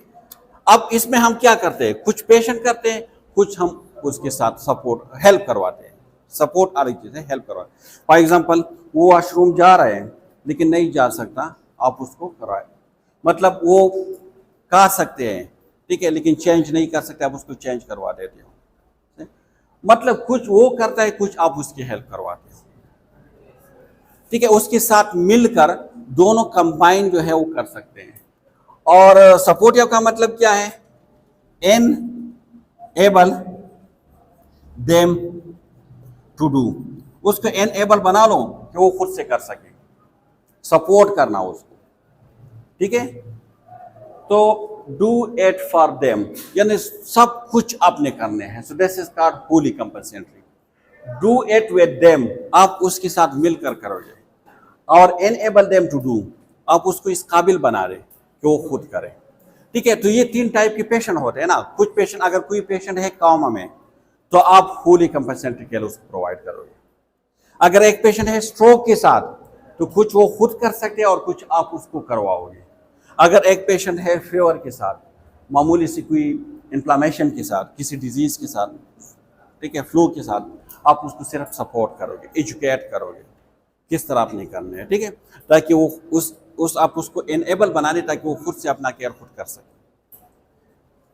अब इसमें हम क्या करते हैं, कुछ पेशेंट करते हैं, कुछ हम उसके साथ सपोर्ट हेल्प करवाते हैं। सपोर्ट अलग चीज है, हेल्प करवाते हैं। फॉर एग्जांपल, वो वॉशरूम जा रहे हैं लेकिन नहीं जा सकता, आप उसको करवाए, मतलब वो कर सकते हैं, ठीक है, लेकिन चेंज नहीं कर सकते, आप उसको चेंज करवा देते हो। मतलब कुछ वो करता है, कुछ आप उसकी हेल्प करवाते हो। ठीक है, उसके साथ मिलकर दोनों कंबाइन जो है वो कर सकते हैं। और सपोर्टिव का मतलब क्या है? Enable them to do, उसको एन एबल बना लो कि वो खुद से कर सके, सपोर्ट करना उसको। ठीक है, तो डू एट फॉर देम यानी सब कुछ आपने करने हैं। So this is called wholly compensatory. Do it with them, आप उसके साथ मिलकर करोगे, और एनेबल देम टू डू, आप उसको इस काबिल बना रहे कि वो खुद करे। ठीक है, तो ये तीन टाइप के पेशेंट होते हैं ना। कुछ पेशेंट, अगर कोई पेशेंट है कॉमा में, तो आप होली कंपल्सेंट्री केयर उसको प्रोवाइड करोगे। अगर एक पेशेंट है स्ट्रोक के साथ, तो कुछ वो खुद कर सकते हैं और कुछ आप उसको करवाओगे। अगर एक पेशेंट है फीवर के साथ, मामूली सी कोई इन्फ्लामेशन के साथ, किसी डिजीज के साथ, ठीक है, फ्लू के साथ, आप उसको सिर्फ सपोर्ट करोगे, एजुकेट करोगे किस तरह आपने करने हैं। ठीक है, ताकि वो उस आप उसको एनेबल बना दें ताकि वो खुद से अपना केयर खुद कर सके।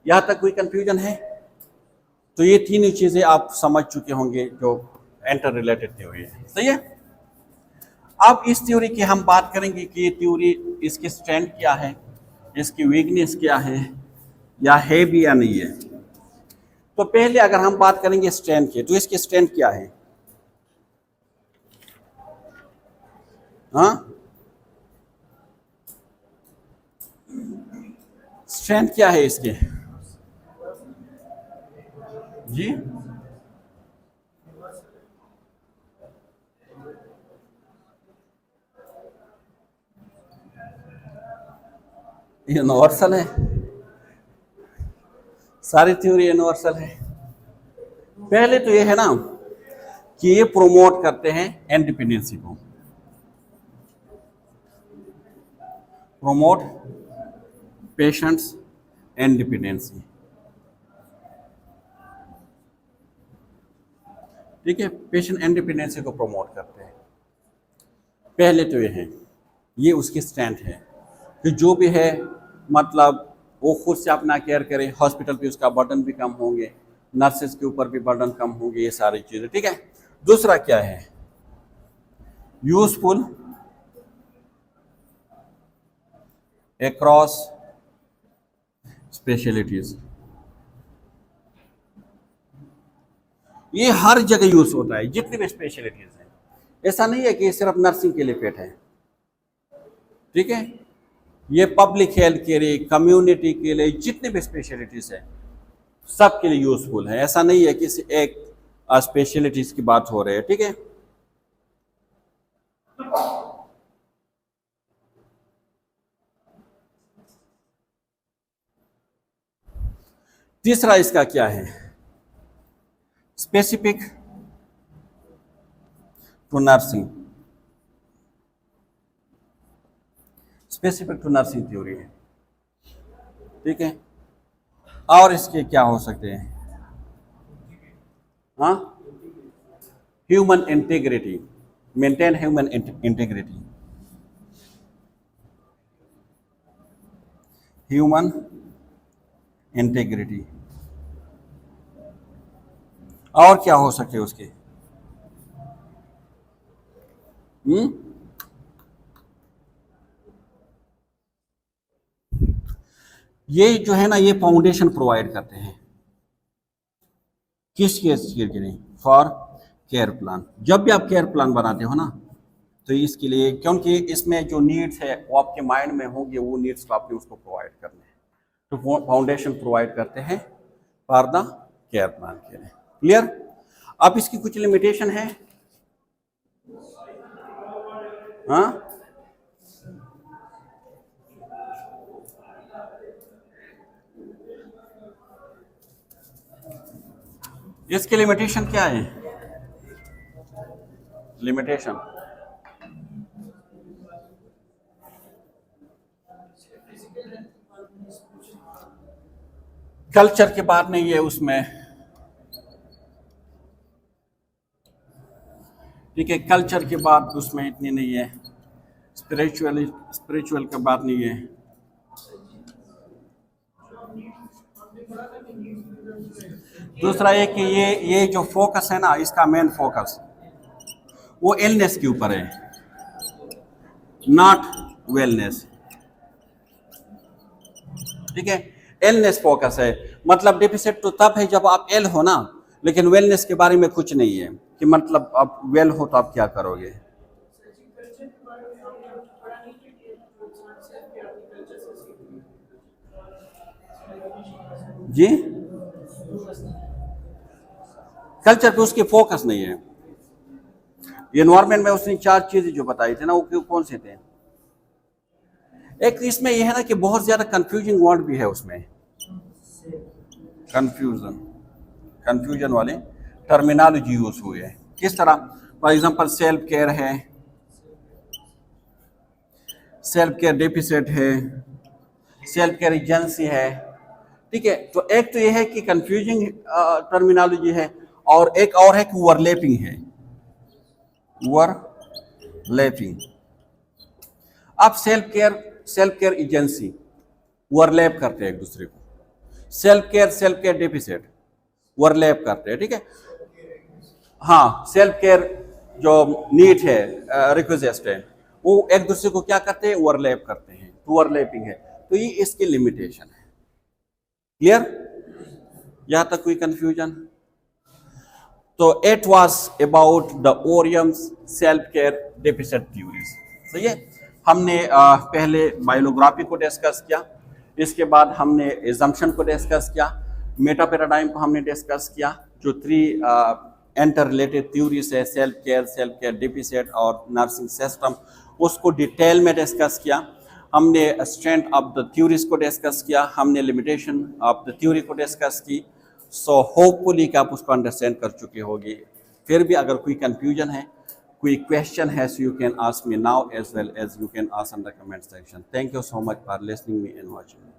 यहां तक कोई कंफ्यूजन है? तो ये तीन चीजें आप समझ चुके होंगे जो एंटर रिलेटेड थ्योरी है। सही है, अब इस थ्योरी की हम बात करेंगे कि ये थ्योरी, इसकी स्ट्रेंथ क्या है, इसकी वीकनेस क्या है, या है भी या नहीं है। तो पहले अगर हम बात करेंगे स्ट्रेंथ की, तो इसकी स्ट्रेंथ क्या है? हाँ, स्ट्रेंथ क्या है इसके? जी, यूनिवर्सल है, सारी थ्योरी यूनिवर्सल है। पहले तो ये है ना कि ये प्रोमोट करते हैं इंडिपेंडेंसी को, प्रोमोट पेशेंट्स इंडिपेंडेंसी। ठीक है, पेशेंट इंडिपेंडेंसी को प्रमोट करते हैं। पहले तो ये है, ये उसकी स्ट्रेंथ है कि जो भी है, मतलब वो खुद से अपना केयर करे, हॉस्पिटल पे उसका बर्डन भी कम होंगे, नर्सेस के ऊपर भी बर्डन कम होंगे, ये सारी चीजें। ठीक है, दूसरा क्या है? यूजफुल अक्रॉस स्पेशलिटीज, ये हर जगह यूज होता है, जितनी भी स्पेशलिटीज हैं। ऐसा नहीं है कि सिर्फ नर्सिंग के लिए पेट है। ठीक है, ये पब्लिक हेल्थ के लिए, कम्युनिटी के लिए, जितने भी स्पेशलिटीज है सबके लिए यूजफुल है। ऐसा नहीं है कि एक स्पेशलिटीज की बात हो रही है। ठीक है, तीसरा इसका क्या है? Specific to nursing, specific to nursing theory है। ठीक है, और इसके क्या हो सकते हैं? हाँ, human integrity, maintain human integrity, human integrity. और क्या हो सकते हैं उसके? ये जो है ना, ये फाउंडेशन प्रोवाइड करते हैं किस चीज के लिए? For care plan. जब भी आप केयर प्लान बनाते हो ना, तो इसके लिए, क्योंकि इसमें जो नीड्स है वो आपके माइंड में होंगे, वो नीड्स को आपने उसको प्रोवाइड करने हैं, तो फाउंडेशन प्रोवाइड करते हैं फॉर द केयर प्लान के लिए। क्लियर? अब इसकी कुछ लिमिटेशन है। हाँ, इसकी लिमिटेशन क्या है? लिमिटेशन कल्चर की बात नहीं है उसमें, ठीक है, कल्चर की बात उसमें इतनी नहीं है, स्पिरिचुअल की बात नहीं है। दूसरा ये कि ये जो फोकस है ना, इसका मेन फोकस वो इलनेस के ऊपर है, नॉट वेलनेस। ठीक है, इलनेस फोकस है, मतलब डेफिसिट तो तब है जब आप एल हो ना, लेकिन वेलनेस के बारे में कुछ नहीं है कि मतलब आप वेल हो तो आप क्या करोगे। जी, कल्चर पे उसकी फोकस नहीं है। एनवायरमेंट में उसने 4 चीजें जो बताई थी ना, वो कौन से थे? एक इसमें यह है ना कि बहुत ज्यादा कंफ्यूजिंग वर्ड भी है उसमें, कंफ्यूजन वाले टर्मिनोलॉजी यूज हुए हैं। किस तरह? फॉर एग्जांपल सेल्फ केयर है, सेल्फ केयर डेफिसिट है, सेल्फ केयर एजेंसी है। ठीक है, तो एक तो यह है कि कंफ्यूजिंग टर्मिनोलॉजी है, और एक और है कि ओवरलैपिंग है, ओवरलैपिंग। अब सेल्फ केयर एजेंसी ओवरलैप करते हैं एक दूसरे को, सेल्फ केयर डेफिसिट ओवरलैप करते हैं। ठीक है, हाँ, सेल्फ केयर जो नीड है, रिक्वेस्ट है, वो एक दूसरे को क्या करते हैं? ओवरलैप करते हैं, ओवरलैपिंग है। तो ये इसकी लिमिटेशन है। क्लियर? यहां तक कोई कंफ्यूजन? तो it was about the Orem's self care deficit theories. सही है, हमने पहले बायोग्राफी को डिस्कस किया, इसके बाद हमने एजम्पशन को डिस्कस किया, मेटा पैराडाइम को हमने डिस्कस किया, जो 3 इंटर रिलेटेड थ्योरीज है, सेल्फ केयर डेफिसिट और नर्सिंग सिस्टम, उसको डिटेल में डिस्कस किया। हमने स्ट्रेंथ ऑफ द थ्योरीज को डिस्कस किया, हमने लिमिटेशन ऑफ द थ्योरी को डिस्कस की। सो होपफुली कि आप उसको अंडरस्टैंड कर चुके होंगे। फिर भी अगर कोई कंफ्यूजन है, कोई क्वेश्चन है, so you can ask me now as well as you can ask in the comment section. Thank you so much for listening me and watching me.